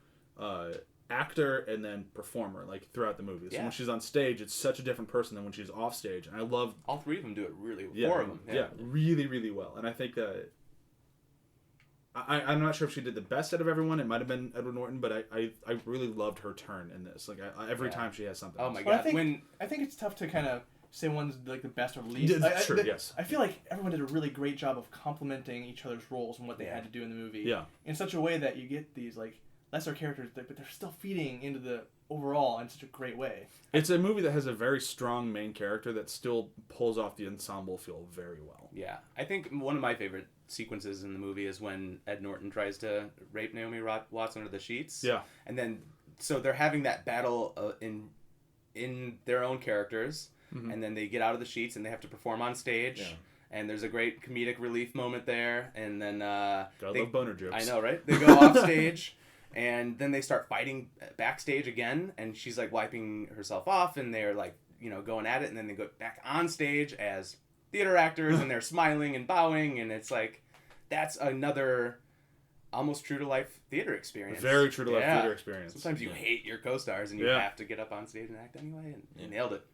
actor and then performer, like throughout the movie. So when she's on stage, it's such a different person than when she's off stage. And I love all three of them do it really well. Four of them. Yeah, really, really well. And I think that I'm not sure if she did the best out of everyone. It might have been Edward Norton, but I really loved her turn in this. Like every time she has something. Oh my god! I think it's tough to kind of say one's like the best or the least. Yes. I feel like everyone did a really great job of complementing each other's roles and what they had to do in the movie. Yeah. In such a way that you get these like lesser characters, but they're still feeding into the overall in such a great way. It's a movie that has a very strong main character that still pulls off the ensemble feel very well. Yeah. I think one of my favorite sequences in the movie is when Ed Norton tries to rape Naomi Watts under the sheets. Yeah. And then, so they're having that battle in their own characters, and then they get out of the sheets and they have to perform on stage. Yeah. And there's a great comedic relief moment there, and then Gotta love boner jokes. I know, right? They go off stage. And then they start fighting backstage again, and she's like wiping herself off, and they're like, going at it, and then they go back on stage as theater actors, and they're smiling and bowing, and it's like, that's another almost true to life theater experience. Very true to life theater experience. Sometimes you hate your co-stars, and you have to get up on stage and act anyway, and nailed it.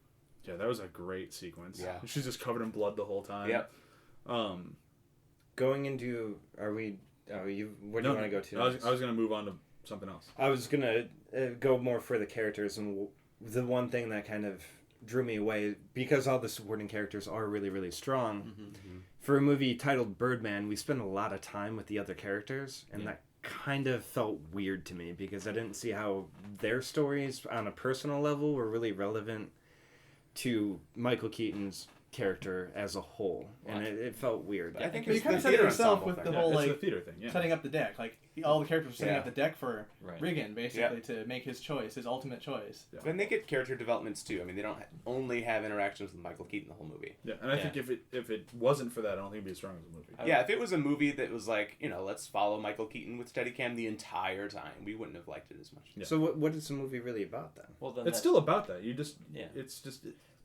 Yeah, that was a great sequence. Yeah. She's just covered in blood the whole time. Yep. Going into, where do you want to go to? I was going to move on to something else. I was going to go more for the characters, and the one thing that kind of drew me away, because all the supporting characters are really, really strong, for a movie titled Birdman, we spend a lot of time with the other characters, and that kind of felt weird to me, because I didn't see how their stories on a personal level were really relevant to Michael Keaton's character as a whole, and it felt weird. But I think you kind of said it yourself with the whole it's the theater thing, setting up the deck. Like all the characters are setting up the deck for Regan, basically, to make his choice, his ultimate choice. Yeah. And they get character developments too. I mean, they don't only have interactions with Michael Keaton the whole movie. Yeah, and I think if it wasn't for that, I don't think it'd be as strong as a movie. Yeah, if it was a movie that was like, let's follow Michael Keaton with Steadicam the entire time, we wouldn't have liked it as much. Yeah. So what is the movie really about then? Well, then it's still about that.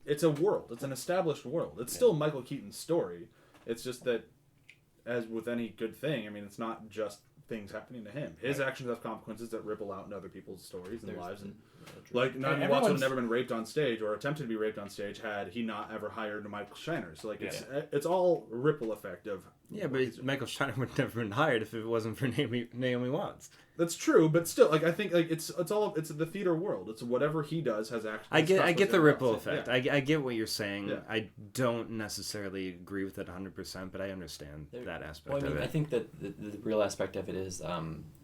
It's a world. It's an established world. It's still Michael Keaton's story. It's just that, as with any good thing, I mean, it's not just things happening to him. His actions have consequences that ripple out into other people's stories and lives. And like, Naomi Watts would have never been raped on stage or attempted to be raped on stage had he not ever hired Michael Shiner. So like, it's all ripple effect of. Yeah, but Michael Shiner would never been hired if it wasn't for Naomi Watts. That's true, but still, like I think, like it's the theater world. It's whatever he does has actually. I get the ripple effect. Yeah. I get what you're saying. Yeah. I don't necessarily agree with it 100%, but I understand that aspect of it. I think that the real aspect of it is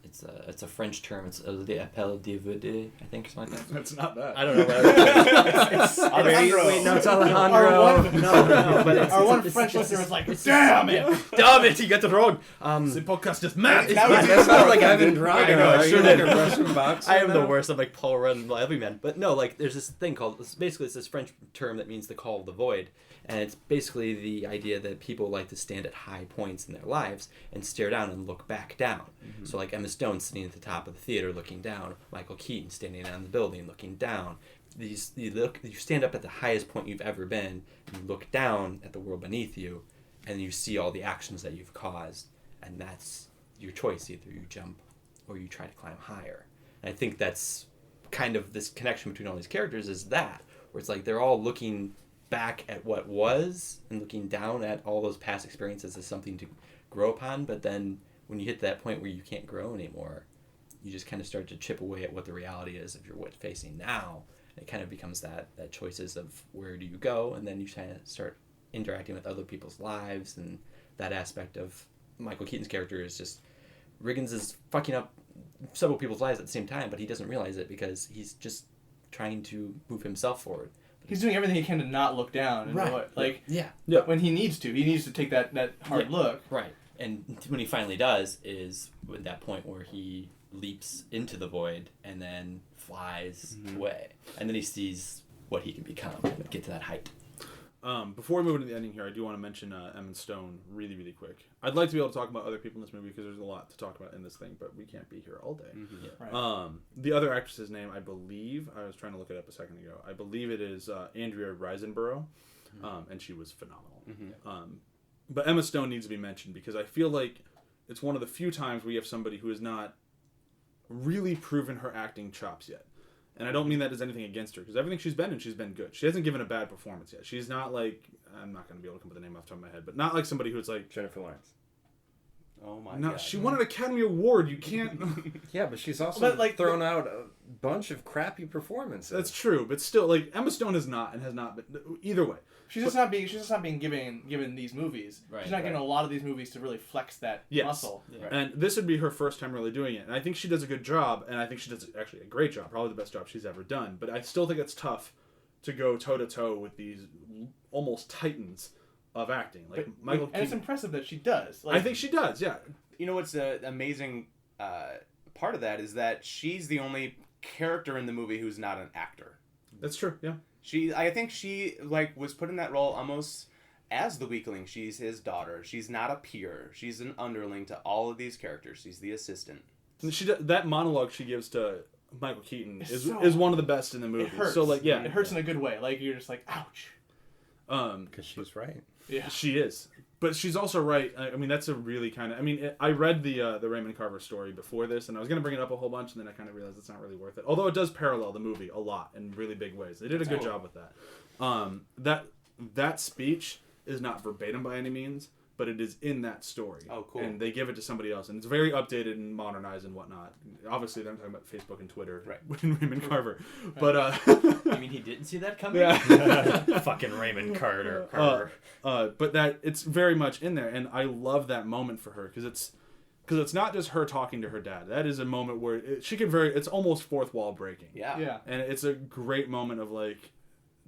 it's a French term. It's l'appel DVD, I think, something like that. That's not that. I don't know. It's Alejandro. Wait, no, it's Alejandro. No, but our one French listener was like, "Damn it, damn it, you got it wrong." The podcast is mad. That's not like Ivan Drago. I know, I sure did. I am the worst. I'm like Paul Rudd and Everyman. But no, like there's this thing called, it's this French term that means the call of the void. And it's basically the idea that people like to stand at high points in their lives and stare down and look back down. Mm-hmm. So like Emma Stone sitting at the top of the theater looking down, Michael Keaton standing on the building looking down. You stand up at the highest point you've ever been, and you look down at the world beneath you, and you see all the actions that you've caused, and that's your choice. Either you jump or you try to climb higher. And I think that's kind of this connection between all these characters is that, where it's like they're all looking back at what was and looking down at all those past experiences as something to grow upon, but then when you hit that point where you can't grow anymore, you just kind of start to chip away at what the reality is of your what facing now. It kind of becomes that choices of where do you go, and then you kind of start interacting with other people's lives, and that aspect of Michael Keaton's character is just Riggins is fucking up several people's lives at the same time, but he doesn't realize it because he's just trying to move himself forward. He's doing everything he can to not look down. And Right. Like, Yeah. when he needs to take that hard look. Right. And when he finally does is at that point where he leaps into the void and then flies away. And then he sees what he can become and get to that height. Before we move into the ending here, I do want to mention Emma Stone really, really quick. I'd like to be able to talk about other people in this movie because there's a lot to talk about in this thing, but we can't be here all day. Yeah. Right. The other actress's name, I believe, I was trying to look it up a second ago. I believe it is Andrea Riseborough, and she was phenomenal. But Emma Stone needs to be mentioned because I feel like it's one of the few times we have somebody who has not really proven her acting chops yet. And I don't mean that as anything against her, because everything she's been in, she's been good. She hasn't given a bad performance yet. She's not like, I'm not going to be able to come up with the name off the top of my head, but not like somebody who's like... Jennifer Lawrence. Oh my No, god. she won an Academy Award. You can't... Yeah, but she's also But, like, thrown out a bunch of crappy performances. That's true, but still, like, Emma Stone is not and has not been... Either way. She's just not being given these movies. Right, She's not given a lot of these movies to really flex that muscle. Yeah. And this would be her first time really doing it. And I think she does a good job, and I think she does actually a great job, probably the best job she's ever done. But I still think it's tough to go toe-to-toe with these almost titans of acting. Like Michael And it's Keaton. impressive that she does. I think she does, yeah. You know what's the amazing part of that is that she's the only character in the movie who's not an actor. That's true, yeah. I think she was put in that role almost as the weakling. She's his daughter. She's not a peer. She's an underling to all of these characters. She's the assistant. And that monologue she gives to Michael Keaton so- is one of the best in the movie. It hurts. So like, yeah, It hurts in a good way. Like, you're just like, ouch. Because she's right. Yeah. She is, but she's also right. I mean, that's a really kind of. I mean, I read the Raymond Carver story before this, and I was gonna bring it up a whole bunch, and then I kind of realized it's not really worth it. Although it does parallel the movie a lot in really big ways. They did a good job with that. That speech is not verbatim by any means, but it is in that story. Oh, cool. And they give it to somebody else, and it's very updated and modernized and whatnot. Obviously, they're talking about Facebook and Twitter, Right. with Raymond Carver, but I mean, he didn't see that coming? yeah. Fucking Raymond Carter. But that it's very much in there, and I love that moment for her because it's not just her talking to her dad. That is a moment where it's almost fourth wall breaking. Yeah. Yeah. And it's a great moment of like,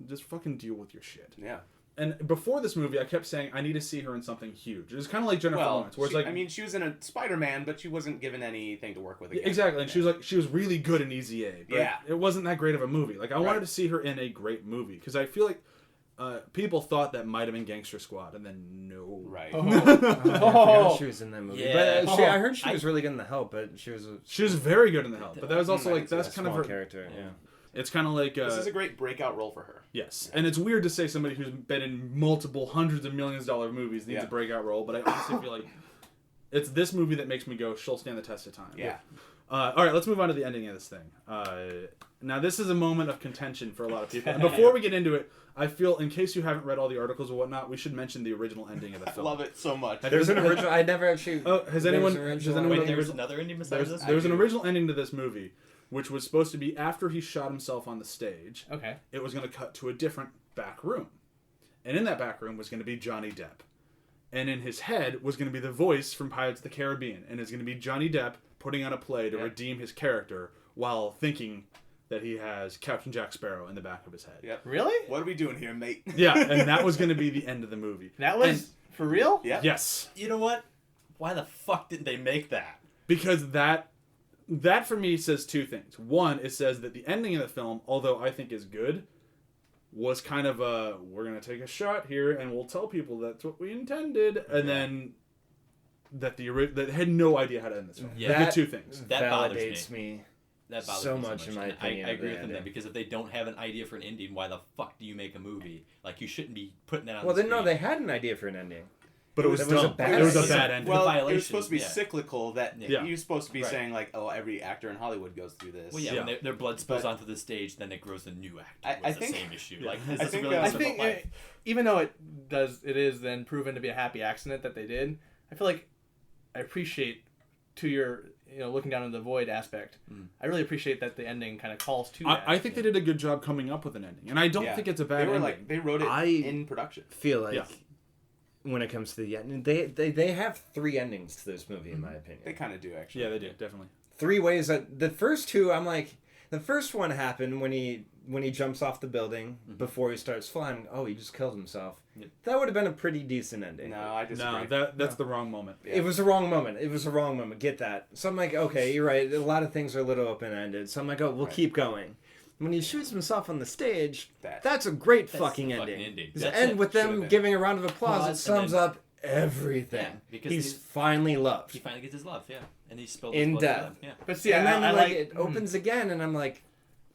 just fucking deal with your shit. Yeah. And before this movie, I kept saying I need to see her in something huge. It was kind of like Jennifer Lawrence, where it's like, I mean, she was in a Spider-Man, but she wasn't given anything to work with again. exactly, and she was really good in Easy A. But Yeah. it wasn't that great of a movie. Like I wanted Right. to see her in a great movie because I feel like people thought that might have been Gangster Squad, and then no. Right. I forgot she was in that movie. Yeah. But I heard she was really good in The Help, but she was very good in The Help, but that was also like I can see that's a kind of small her character. Yeah. It's kind of like This is a great breakout role for her. yes, and it's weird to say somebody who's been in multiple hundreds of millions of dollar movies needs a breakout role, but I honestly feel like it's this movie that makes me go, she'll stand the test of time. Yeah. All right, let's move on to the ending of this thing. Now, this is a moment of contention for a lot of people. And before we get into it, I feel, in case you haven't read all the articles or whatnot, we should mention the original ending of the I film. love it so much. There's an original. I never actually. Oh, has anyone? there's Does an anyone? original- Wait, there was another ending besides this? There was an original ending to this movie, which was supposed to be after he shot himself on the stage. Okay. It was going to cut to a different back room. And in that back room was going to be Johnny Depp. And in his head was going to be the voice from Pirates of the Caribbean. And it's going to be Johnny Depp putting on a play to redeem his character while thinking that he has Captain Jack Sparrow in the back of his head. Yep. Really? What are we doing here, mate? Yeah, and that was going to be the end of the movie. That was for real? Yeah. Yes. You know what? Why the fuck didn't they make that? Because that for me says two things. One, it says that the ending of the film, although I think is good, was kind of we're going to take a shot here and we'll tell people that's what we intended. And then that that had no idea how to end this film. Yeah. The two things. That bothers validates me. That bothers So me much, in my And opinion, I agree with yeah, them yeah. then, because if they don't have an idea for an ending, why the fuck do you make a movie? Like, you shouldn't be putting that on Well, the then no, screen. they had an idea for an ending. But it was That was dumb. a bad It was a ending. bad ending. Well, it violation, was supposed to be yeah. cyclical. That Yeah. you're supposed to be Right. saying like, oh, every actor in Hollywood goes through this. Well, yeah, Yeah. when their blood spills But- onto the stage, then it grows a new actor I with think- the same issue. Yeah. Like, I this is think, really I the I simple think life. even though it is then proven to be a happy accident that they did, I feel like I appreciate to your looking down into the void aspect. I really appreciate that the ending kind of calls to that. I think they did a good job coming up with an ending, and I don't Yeah. think it's a bad They were ending. like they wrote it I- in production. Feel like Yeah. when it comes to the end, they have 3 endings to this movie, in my opinion. They kind of do actually. Yeah, they did definitely. 3 ways that the first 2, I'm like, the first one happened when he jumps off the building before he starts flying. Oh, he just killed himself. Yep. That would have been a pretty decent ending. No, I disagree. No, that's the wrong moment. Yeah. It was the wrong moment. Get that. So I'm like, okay, you're right. A lot of things are a little open ended. So I'm like, oh, we'll Right. keep going. When he shoots himself on the stage, That- that's a great That's fucking the ending. fucking ending. The That's end it. with Should've them been. giving a round of applause. It Applause, and sums then- up everything. Yeah, because he's finally loved. he finally gets his love, yeah. And he spilled In his blood death. for them. Yeah. but see, and then I like like it opens again, and I'm like,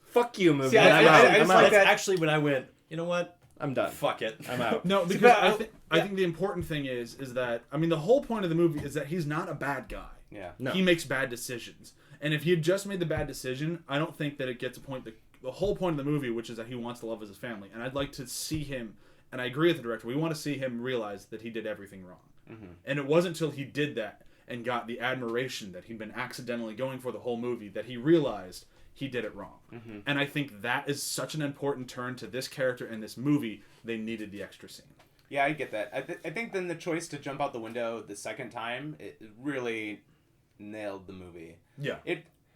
"Fuck you, movie! See, I'm I out. just I'm like out. that- That's actually when I went, you know what? I'm done. Fuck it. I'm out." No, because but I think the important thing is that I mean the whole point of the movie is that he's not a bad guy. Yeah. No. He makes bad decisions, and if he had just made the bad decision, I don't think that it gets a point. The whole point of the movie, which is that he wants to love his family, and I'd like to see him. And I agree with the director. We want to see him realize that he did everything wrong, and it wasn't until he did that and got the admiration that he'd been accidentally going for the whole movie that he realized he did it wrong. And I think that is such an important turn to this character and this movie. They needed the extra scene. Yeah, I get that. I think then the choice to jump out the window the second time, it really nailed the movie. Yeah.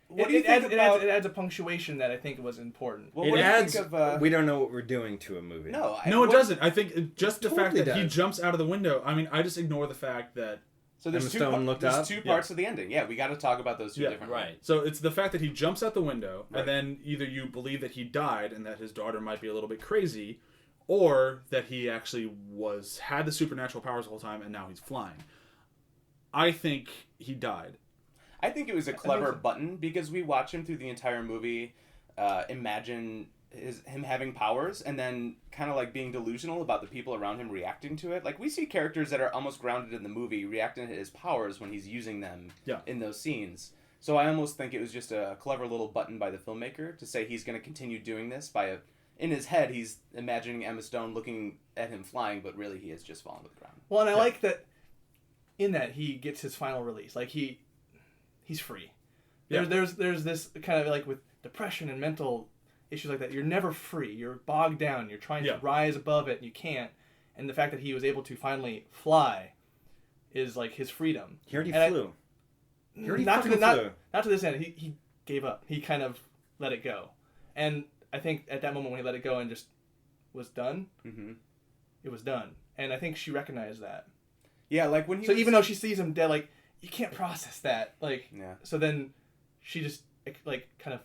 What do you think about? it adds a punctuation that I think was important. Well, It what do you adds. think of? We don't know what we're doing to a movie. No, No, it what- doesn't. I think just the fact Totally that he does. jumps out of the window. I mean, I just ignore the fact that. So there's Emma two. Stone looked there's up? two parts of the ending. Yeah, we got to talk about those two Yeah. different. Right. So it's the fact that he jumps out the window, Right. and then either you believe that he died and that his daughter might be a little bit crazy, or that he actually had the supernatural powers the whole time and now he's flying. I think he died. I think it was a clever so. button because we watch him through the entire movie, imagine him having powers, and then kind of like being delusional about the people around him reacting to it. Like we see characters that are almost grounded in the movie reacting to his powers when he's using them Yeah. in those scenes. So I almost think it was just a clever little button by the filmmaker to say he's going to continue doing this in his head, he's imagining Emma Stone looking at him flying, but really he has just fallen to the ground. Well, and I like that in that he gets his final release. Like he's free. Yeah. There's this kind of like with depression and mental issues like that. You're never free. You're bogged down. You're trying Yeah. to rise above it and you can't. And the fact that he was able to finally fly is like his freedom. He already And I- flew. He already not to fucking the, flew. not to this end. He gave up. He kind of let it go. And I think at that moment when he let it go and just was done, Mm-hmm. it was done. And I think she recognized that. Yeah, like when he So was, even though she sees him dead, like you can't process that. Like yeah. so then she just like kind of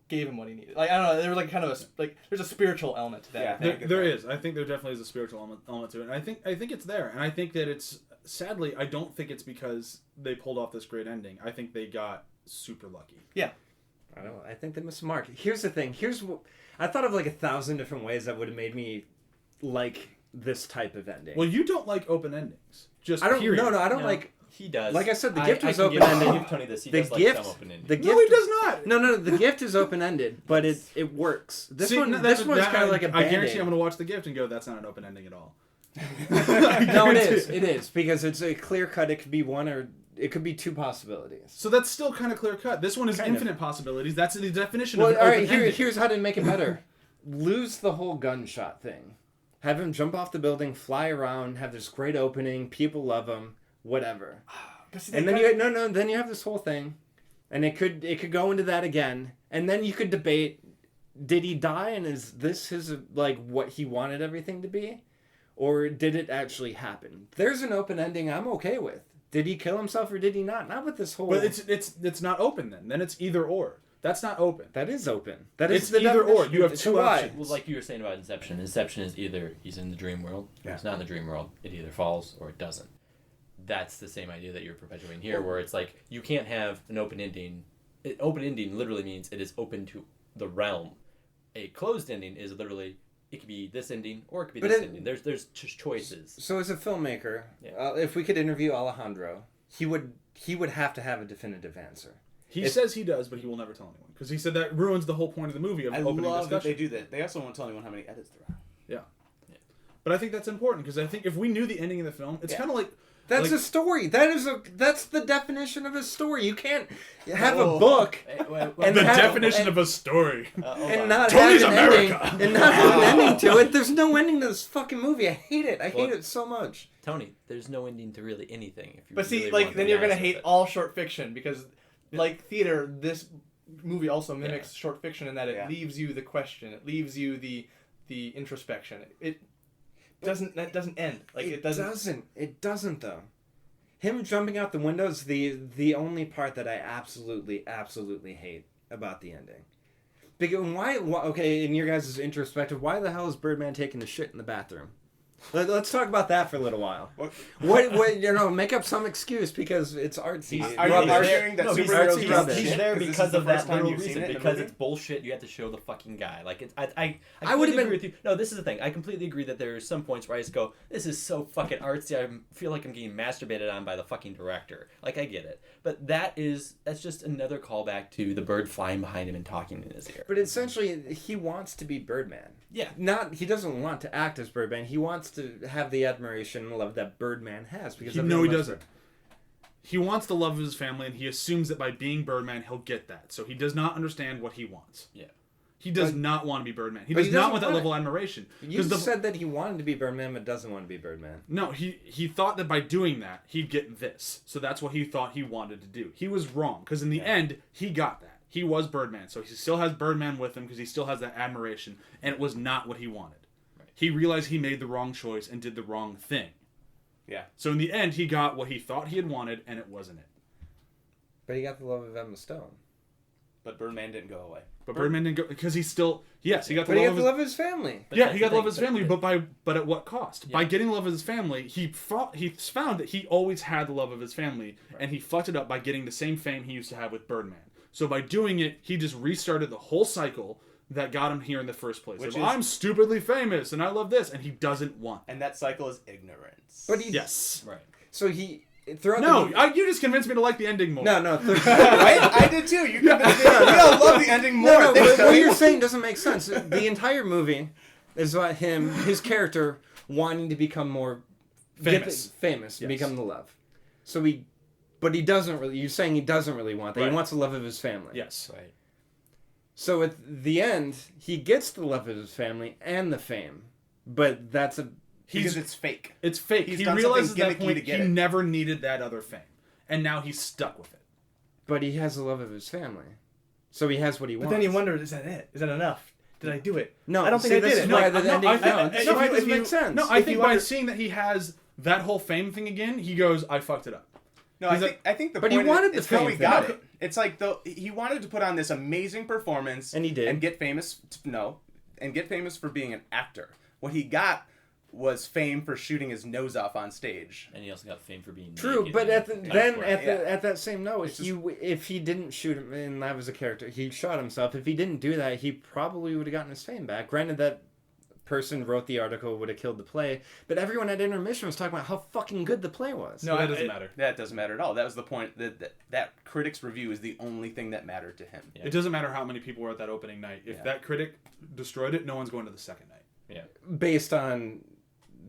gave him what he needed. Like I don't know, there was like kind of there's a spiritual element to that. Yeah. I think. get There that. is. I think there definitely is a spiritual element to it. And I think it's there. And I think that it's sadly I don't think it's because they pulled off this great ending. I think they got super lucky. I think they missed the mark. Here's the thing. Here's what I thought of, like 1,000 different ways that would have made me like this type of ending. Well, you don't like open endings. Just I don't. period. No, I don't No, like. He does. Like I said, the I- gift I was can open-ended. give Tony this. He The does gift. like some open-ended. The gift. No, he does not. No. The gift is open ended, but it works. This See, one. no, This one's kind of like a I Band-Aid. guarantee I'm going to watch The Gift and go, that's not an open ending at all. No, it is. It is because it's a clear cut. It could be one or it could be 2 possibilities. So that's still kind of clear cut. This one is Kind of. infinite possibilities. That's the definition Well, of an all right. open ending. Here's how to make it better. Lose the whole gunshot thing. Have him jump off the building, fly around, have this great opening. People love him. Whatever. But see, And they then kinda- you then you have this whole thing, and it could go into that again, and then you could debate: did he die, and is this his like what he wanted everything to be, or did it actually happen? There's an open ending I'm okay with. Did he kill himself or did he not? Not with this whole. But it's not open then. Then it's either or. That's not open. That is open. That It's is the either or. definition. You have It's two why. options. Well, like you were saying about Inception. Inception is either he's in the dream world or he's not in the dream world. It either falls or it doesn't. That's the same idea that you're perpetuating here, where it's like you can't have an open ending. Open ending literally means it is open to the realm. A closed ending is literally it could be this ending or it could be But this ending. There's just choices. So as a filmmaker, Yeah. if we could interview Alejandro, he would have to have a definitive answer. He says he does, but he will never tell anyone because he said that ruins the whole point of the movie of I opening love that discussion. they do that. They also won't tell anyone how many edits there are. But I think that's important because I think if we knew the ending of the film, it's kind of like That's a story. That's the definition of a story. You can't have a book and the have- definition of a story. and not Tony's have an ending America. and not have an ending to it. There's no ending to this fucking movie. I hate it. I hate it so much. Tony, there's no ending to really anything. If you But see, really like, want then the you're gonna essence hate of it. all short fiction because, like theater, this movie also mimics short fiction in that it leaves you the question, it leaves you the introspection. It doesn't end. Like it doesn't. It doesn't though. Him jumping out the window is the only part that I absolutely hate about the ending. Because why? Okay, in your guys' introspective, why the hell is Birdman taking the shit in the bathroom? Let's talk about that for a little while. What make up some excuse because it's artsy. Are you arguing that superheroes rubbish? He's there Because this because is the of that first time little you've seen reason. it in the Because movie? it's bullshit. You have to show the fucking guy. Like it's, I I would have completely been agree with you. No, this is the thing. I completely agree that there are some points where I just go, "This is so fucking artsy." I feel like I'm getting masturbated on by the fucking director. Like I get it, but that's just another callback to the bird flying behind him and talking in his ear. But essentially, he wants to be Birdman. Yeah. He doesn't want to act as Birdman. He wants to have the admiration and love that Birdman has. Because He doesn't. He wants the love of his family, and he assumes that by being Birdman, he'll get that. So he does not understand what he wants. Yeah. He does not want to be Birdman. He but does he not doesn't want that want level of admiration. You said that he wanted to be Birdman, but doesn't want to be Birdman. No, he thought that by doing that, he'd get this. So that's what he thought he wanted to do. He was wrong, because in the end, he got that. He was Birdman, so he still has Birdman with him, because he still has that admiration, and it was not what he wanted. Right. He realized he made the wrong choice and did the wrong thing. Yeah. So in the end, he got what he thought he had wanted, and it wasn't it. But he got the love of Emma Stone. But Birdman didn't go away. But Birdman didn't go, because he still, yes, he got the But he love got of the love of his family. Yeah, he got the love of his family, but at what cost? Yeah. By getting the love of his family, he found that he always had the love of his family, and he fucked it up by getting the same fame he used to have with Birdman. So by doing it, he just restarted the whole cycle that got him here in the first place. Which Like, is- I'm stupidly famous, and I love this, and he doesn't want. And that cycle is ignorance. But he Yes. Right. So he throughout No, the you just convinced me to like the ending more. no. I did too. You convinced me. We all love the ending more. No, Thanks, what Tony. you're saying doesn't make sense. The entire movie is about his character wanting to become more Famous. famous, Yes. become the love. So but he doesn't really. You're saying he doesn't really want that. Right. He wants the love of his family. Yes. Right. So at the end, he gets the love of his family and the fame, but that's Because it's fake. It's fake. He's He done realizes something at that gimmicky point to get he it. never needed that other fame, and now he's stuck with it. But he has the love of his family, so he has what he But wants. then you wonder, is that it? Is that enough? Did I do it? No, I don't think see, I this did is it. why No, the ending. I think- That's if why you- it doesn't if you- make sense. No, I If think you by under- seeing that he has that whole fame thing again, he goes, I fucked it up. No, I think the But he point wanted is the how fame he got thing. it. It's like he wanted to put on this amazing performance, And he did. and get famous. And get famous for being an actor. What he got was fame for shooting his nose off on stage. And he also got fame for being True, naked but and at that same note, It's if he didn't shoot him, and that was a character, he shot himself. If he didn't do that, he probably would have gotten his fame back. Granted, that person wrote the article would have killed the play, but everyone at intermission was talking about how fucking good the play was. No, that doesn't matter. That doesn't matter at all. That was the point. That critic's review is the only thing that mattered to him. Yeah. It doesn't matter how many people were at that opening night. If that critic destroyed it, no one's going to the second night. Yeah. Based on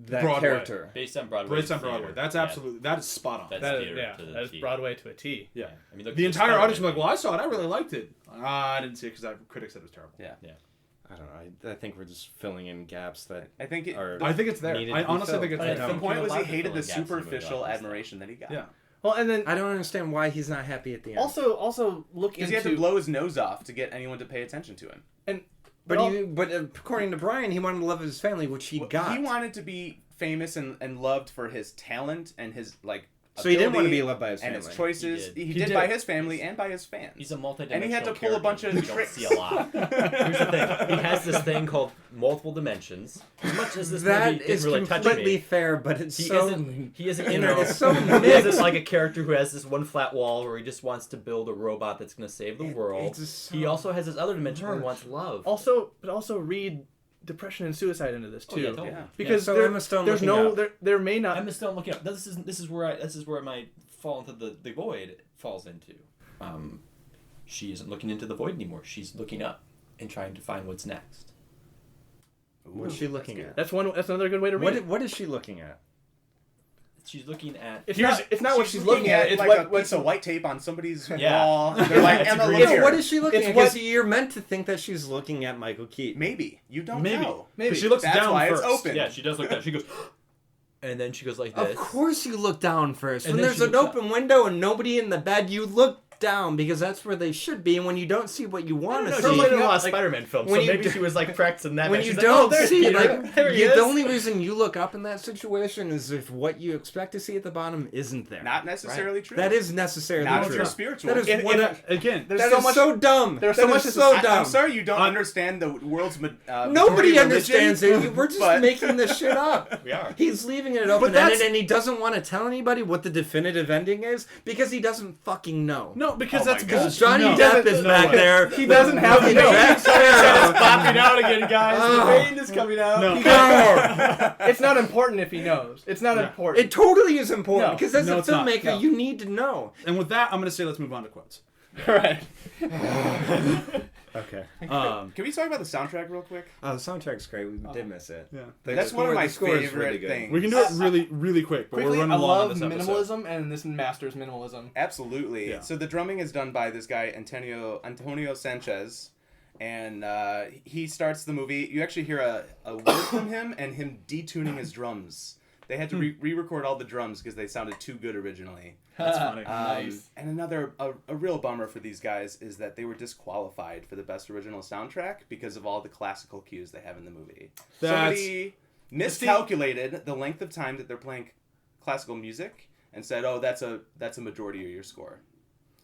that Broadway. character. Based on Broadway. Based on Broadway. theater. That's Yeah. absolutely, that is spot on. That's That theater is, to the that is T. Broadway to a T. Yeah. I mean, The entire audience was like, well, I saw it. I really liked it. I didn't see it because that critic said it was terrible. Yeah. I don't know. I think we're just filling in gaps that I think it. are. I think it's there. Needed I to be honestly filled. think it's I there. The think point a was lot he of hated people the in gaps in the movie superficial about this admiration that he got. Yeah. Well, and then I don't understand why he's not happy at the end. also look Because into he had to blow his nose off to get anyone to pay attention to him. But according to Bryan, he wanted to love his family, which he got. He wanted to be famous and loved for his talent and his So he didn't want to ability be loved by his and family. his choices. He He He did did. by his family and by his fans. He's a multi-dimensional And he had to pull a bunch of character tricks. You don't see a lot. Here's the thing. He has this thing called multiple dimensions. As much as this That movie is didn't really touch completely me, fair, but it's he so. isn't. He isn't. It's so he mixed. isn't like a character who has this one flat wall where he just wants to build a robot that's going to save the world. it's so He also has this other dimension where he harsh. wants love. also read depression and suicide into this too. Yeah, totally. Yeah. Because so Emma Stone there's looking no up. there may not. I'm still looking up. This is where my fall into the void falls into. She isn't looking into the void anymore. She's looking up and trying to find what's next. What's she looking at? That's another good way to read it. What is she looking at? She's looking at. It's not what she's looking at. It's like a what piece of white tape on somebody's Yeah. wall. They're like, It's Emma, a look green- here. What is she looking It's at? what- Because you're meant to think that she's looking at Michael Keaton. Maybe. You don't Maybe. know. Maybe. She looks That's down why first. it's open. Yeah, she does look down. She goes, and then she goes like this. Of course you look down first. And When then there's she an looks open window and nobody in the bed, you look down because that's where they should be. And when you don't see what you want to no, see, she's She's looking in a lot up, of like, Spider-Man films, when so you maybe do- she was like practicing that. when and you she's like, don't there's see, Peter. like, there he the is. only reason you look up in that situation is if what you expect to see at the bottom isn't there. Not necessarily true. That is necessarily Not true. if you're spiritual. That is If- what. if- Again, There's That so is much. so dumb. there's That so is much- so dumb. I'm sorry you don't understand the world's majority Nobody religion, understands it. We're just but- making this shit up. We are. He's leaving it open that's- ended, and he doesn't want to tell anybody what the definitive ending is because he doesn't fucking know. no, because Oh that's my God. bullshit. Johnny No. Depp is No back way. there. He doesn't have to know. Jack Sparrow. Popping out again, guys. Oh. The rain is coming out. No. No. It's not important if he knows. It's not Yeah. important. It totally is important No. because as No, a it's not. filmmaker, No. you need to know. And with that, I'm going to say let's move on to quotes. right. Okay. Can we talk about the soundtrack real quick? Oh, the soundtrack's great. We did miss it. Yeah. That's one of my favorite things. We can do it really, really quick, but Quickly, we're running I long on love this episode. minimalism, and this masters minimalism. Absolutely. Yeah. So the drumming is done by this guy Antonio Sanchez, and he starts the movie. You actually hear a word from him and him detuning his drums. They had to re-record all the drums because they sounded too good originally. That's funny. Nice. And another a real bummer for these guys is that they were disqualified for the best original soundtrack because of all the classical cues they have in the movie. Somebody miscalculated the length of time that they're playing classical music and said, "Oh, that's a majority of your score."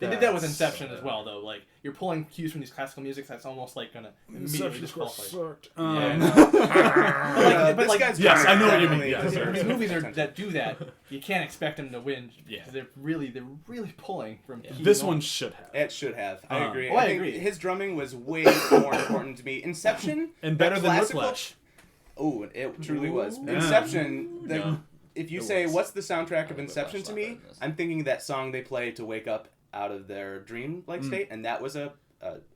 They did that with That's Inception so as well, though. Like, you're pulling cues from these classical music that's almost like gonna immediately disqualify you. sucked. But This like, guy's yes, I know what you definitely mean. Yeah, deserves these movies attention. that do that, you can't expect them to win. Yeah. They're really pulling from. Yeah. keys This on. one should have. It should have. I agree. Oh, I think agree. his drumming was way more important to me. Inception And better that than classical- Whiplash. Oh, it truly was. Ooh. Inception. No. If you It say, was. "What's the soundtrack of Whiplash Inception to was me?" better than this. I'm thinking that song they play to wake up out of their dream-like state, and that was a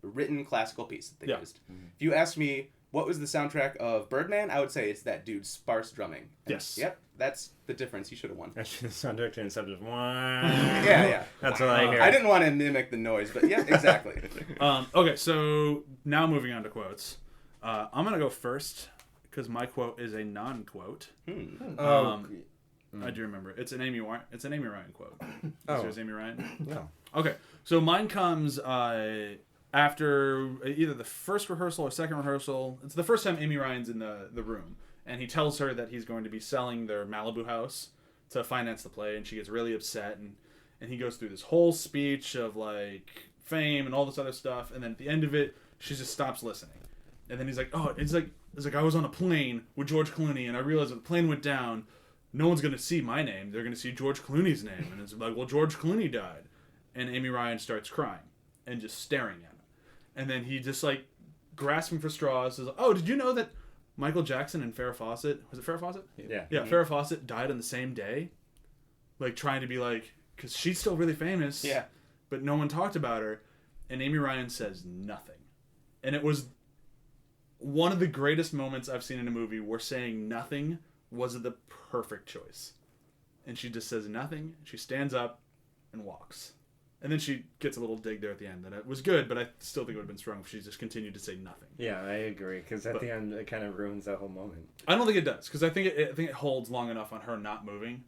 written classical piece that they Yeah. used. If you ask me what was the soundtrack of Birdman, I would say it's that dude's sparse drumming. And Yes. Yep. That's the difference. He should have won. Actually, the soundtrack to Inception. Yeah. That's what I hear. I didn't want to mimic the noise, but yeah, exactly. Okay, so now moving on to quotes. I'm going to go first because my quote is a non-quote. Oh, I do remember. It's an Amy Ryan quote. Oh. Is yours Amy Ryan? no. Okay, so mine comes after either the first rehearsal or second rehearsal. It's the first time Amy Ryan's in the room, and he tells her that he's going to be selling their Malibu house to finance the play, and she gets really upset, and he goes through this whole speech of like fame and all this other stuff, and then at the end of it, she just stops listening, and then he's like, "Oh, it's like I was on a plane with George Clooney, and I realized when the plane went down, no one's gonna see my name; they're gonna see George Clooney's name," and it's like, "Well, George Clooney died." And Amy Ryan starts crying and just staring at him. And then he just like grasping for straws says, "Oh, did you know that Michael Jackson and Farrah Fawcett, was it Farrah Fawcett? Yeah. Yeah, Farrah Fawcett died on the same day." Like trying to be like, because she's still really famous. Yeah. But no one talked about her. And Amy Ryan says nothing. And it was one of the greatest moments I've seen in a movie where saying nothing was the perfect choice. And she just says nothing. She stands up and walks. And then she gets a little dig there at the end. And it was good, but I still think it would have been strong if she just continued to say nothing. Yeah, I agree. Because at the end, it kind of ruins that whole moment. I don't think it does, because I think it holds long enough on her not moving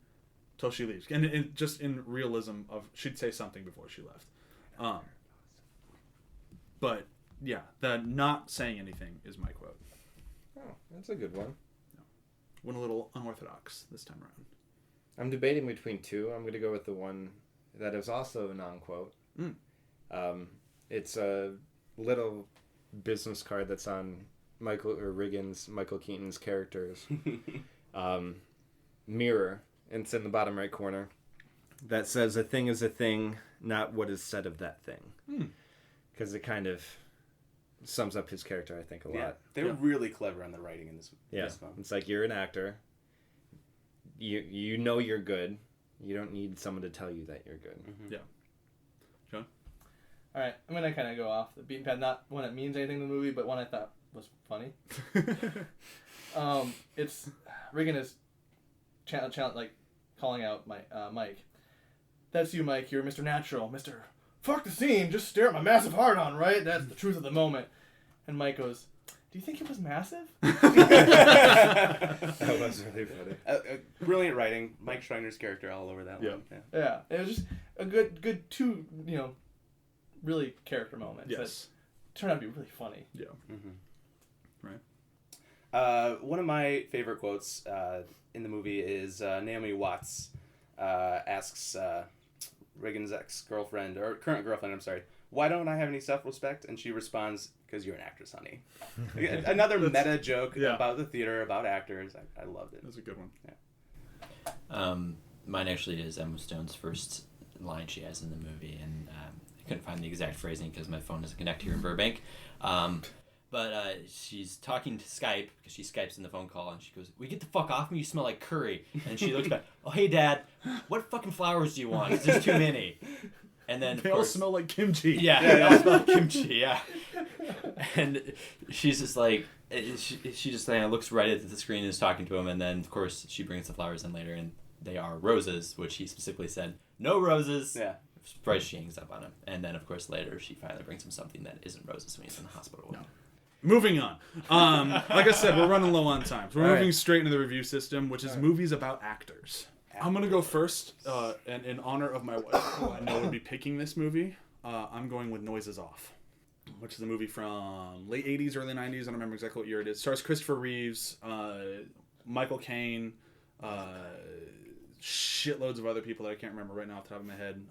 till she leaves. And just in realism of she'd say something before she left. But yeah, the not saying anything is my quote. Oh, that's a good one. Went a little unorthodox this time around. I'm debating between two. I'm going to go with the one that is also a non-quote. It's a little business card that's on Michael Keaton's character's mirror. And it's in the bottom right corner. That says, "A thing is a thing, not what is said of that thing." Because it kind of sums up his character, I think, a lot. Yeah, they're really clever on the writing in this. Yeah, this film. it's like you're an actor. You know you're good. You don't need someone to tell you that you're good. Yeah. John? All right, I'm gonna kind of go off the beaten path. Not one that means anything in the movie, but one I thought was funny. It's Regan is like calling out Mike. That's you, Mike. You're Mr. Natural, Mr. Fuck the scene. Just stare at my massive heart on, right? That's the truth of the moment. And Mike goes, "Do you think it was massive?" That was really funny. Brilliant writing. Mike Schreiner's character all over that one. Yeah, it was just a good two, really character moments. Yes. That turned out to be really funny. Yeah. Right. One of my favorite quotes in the movie is Naomi Watts asks Reagan's ex-girlfriend, or current girlfriend, I'm sorry, "Why don't I have any self-respect?" And she responds, "Because you're an actress, honey." Another meta joke about the theater, about actors. I loved it. That's a good one. Yeah. Mine actually is Emma Stone's first line she has in the movie, and I couldn't find the exact phrasing because my phone doesn't connect here in Burbank. But she's talking to Skype, because she Skypes in the phone call, and she goes, "We get the fuck off me, you smell like curry." And she looks back, "Oh, hey, Dad, what fucking flowers do you want? 'Cause there's too many." And then, They all smell like kimchi. Yeah, they all smell like kimchi, yeah. And she's just like, she just looks right at the screen and is talking to him, and then, of course, she brings the flowers in later, and they are roses, which he specifically said, "No roses." Yeah. Surprised she hangs up on him. And then, of course, later she finally brings him something that isn't roses when he's in the hospital. No. Moving on. Like I said, we're running low on time. So we're moving straight into the review system, which is movies about actors. I'm going to go first, and in honor of my wife, who I know would be picking this movie, I'm going with Noises Off, which is a movie from late 80s, early 90s. I don't remember exactly what year it is. Stars Christopher Reeves, Michael Caine, shitloads of other people that I can't remember right now off the top of my head.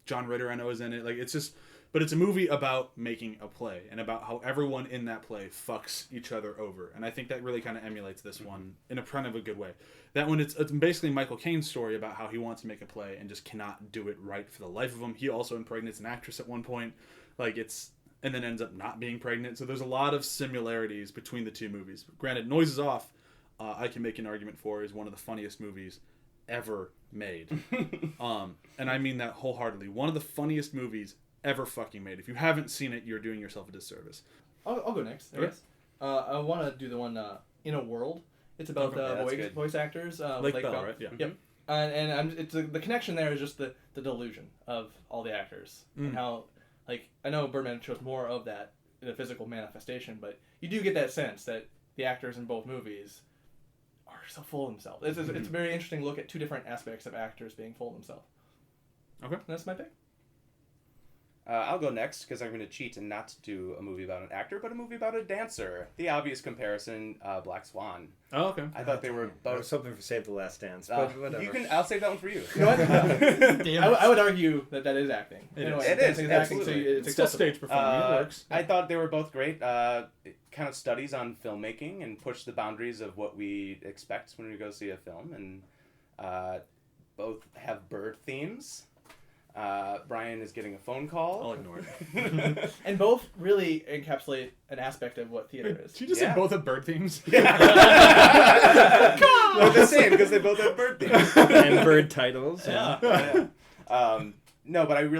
John Ritter, I know, is in it. Like, it's just... But it's a movie about making a play and about how everyone in that play fucks each other over. And I think that really kind of emulates this one in a kind of a good way. That one, it's basically Michael Caine's story about how he wants to make a play and just cannot do it right for the life of him. He also impregnates an actress at one point. And then ends up not being pregnant. So there's a lot of similarities between the two movies. Granted, Noises Off, I can make an argument for, is one of the funniest movies ever made. And I mean that wholeheartedly. One of the funniest movies ever fucking made. If you haven't seen it, you're doing yourself a disservice. I'll go next, I guess. I want to do the one In a World. It's about voice actors. Lake Bell, right? Yeah. Yep. And the connection there is just the delusion of all the actors. And how, I know Birdman shows more of that in a physical manifestation, but you do get that sense that the actors in both movies are so full of themselves. It's a very interesting look at two different aspects of actors being full of themselves. Okay. And that's my pick. I'll go next because I'm going to cheat and not do a movie about an actor, but a movie about a dancer. The obvious comparison, Black Swan. Oh, okay. I thought they were both... I was hoping for Save the Last Dance, but whatever. I'll save that one for you. You know what? I would argue that is acting. It is, acting, so it's still stage performing. It works. I thought they were both great. Kind of studies on filmmaking and push the boundaries of what we expect when we go see a film. And both have bird themes. Bryan is getting a phone call. I'll ignore it. And both really encapsulate an aspect of what theater is. Did you just say both have bird themes? Yeah. They're the same because they both have bird themes. And bird titles. Yeah. No, but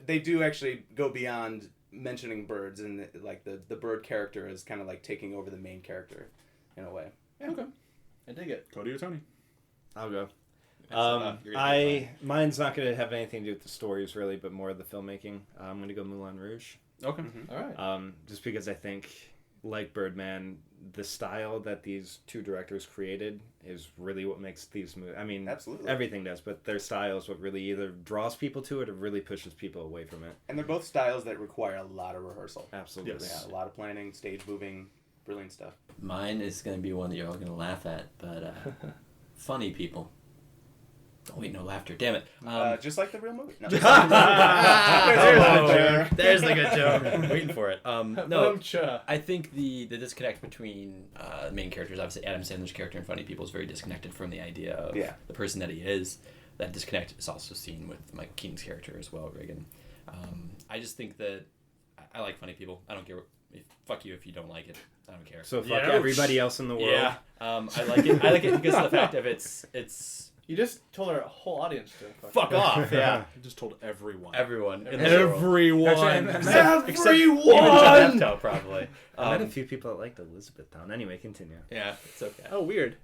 they do actually go beyond mentioning birds, and the bird character is kind of like taking over the main character in a way. Yeah. Okay. I dig it. Cody or Tony? I'll go. Mine's not going to have anything to do with the stories really, but more of the filmmaking. I'm going to go Moulin Rouge. Okay. Mm-hmm. All right. Just because I think, like Birdman, the style that these two directors created is really what makes these movies. I mean, absolutely, everything does, but their style is what really either draws people to it or really pushes people away from it. And they're both styles that require a lot of rehearsal. Absolutely. Yes. Yeah, a lot of planning, stage moving, brilliant stuff. Mine is going to be one that you're all going to laugh at, but funny people. Oh, wait, no laughter. Damn it. Just like the real movie. No. There's the good joke. I'm waiting for it. No, I think the disconnect between the main characters, obviously Adam Sandler's character and Funny People, is very disconnected from the idea of the person that he is. That disconnect is also seen with Mike Keaton's character as well, Reagan. I just think that I like Funny People. I don't care Fuck you if you don't like it. I don't care. So fuck Yeah. everybody else in the world. Yeah, I like it. I like it because of the fact of it's You just told our whole audience to fuck off. Yeah, I just told everyone. everyone. In the world. Everyone. Actually, I met- Even Judd Apatow, probably. I met a few people that liked Elizabethtown. Anyway, continue. Yeah, it's okay. Oh, weird.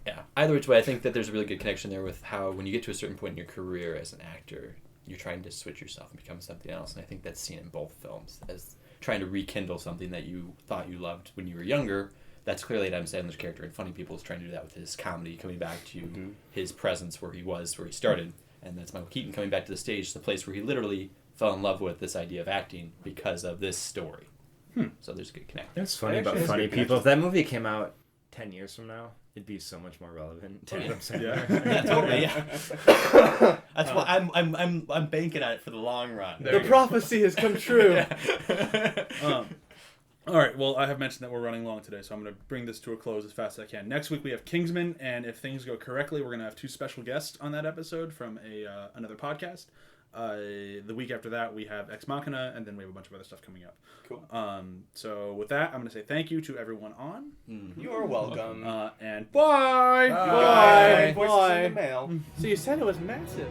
Yeah. Either which way, I think that there's a really good connection there with how when you get to a certain point in your career as an actor, you're trying to switch yourself and become something else. And I think that's seen in both films as trying to rekindle something that you thought you loved when you were younger. That's clearly Adam Sandler's character in Funny People is trying to do that with his comedy, coming back to his presence where he started. And that's Michael Keaton coming back to the stage, the place where he literally fell in love with this idea of acting because of this story. So there's a good connection. It's funny Actually, about that's a Funny good People. If that movie came out 10 years from now, it'd be so much more relevant to Adam Sandler. Yeah, totally. Yeah. That's why I'm banking on it for the long run. The prophecy has come true. All right, well, I have mentioned that we're running long today, so I'm going to bring this to a close as fast as I can. Next week we have Kingsman, and if things go correctly, we're going to have 2 special guests on that episode from another podcast. The week after that, we have Ex Machina, and then we have a bunch of other stuff coming up. Cool. So with that, I'm going to say thank you to everyone on, You are welcome. and bye! Bye. Bye. Voices in the mail. So you said it was massive.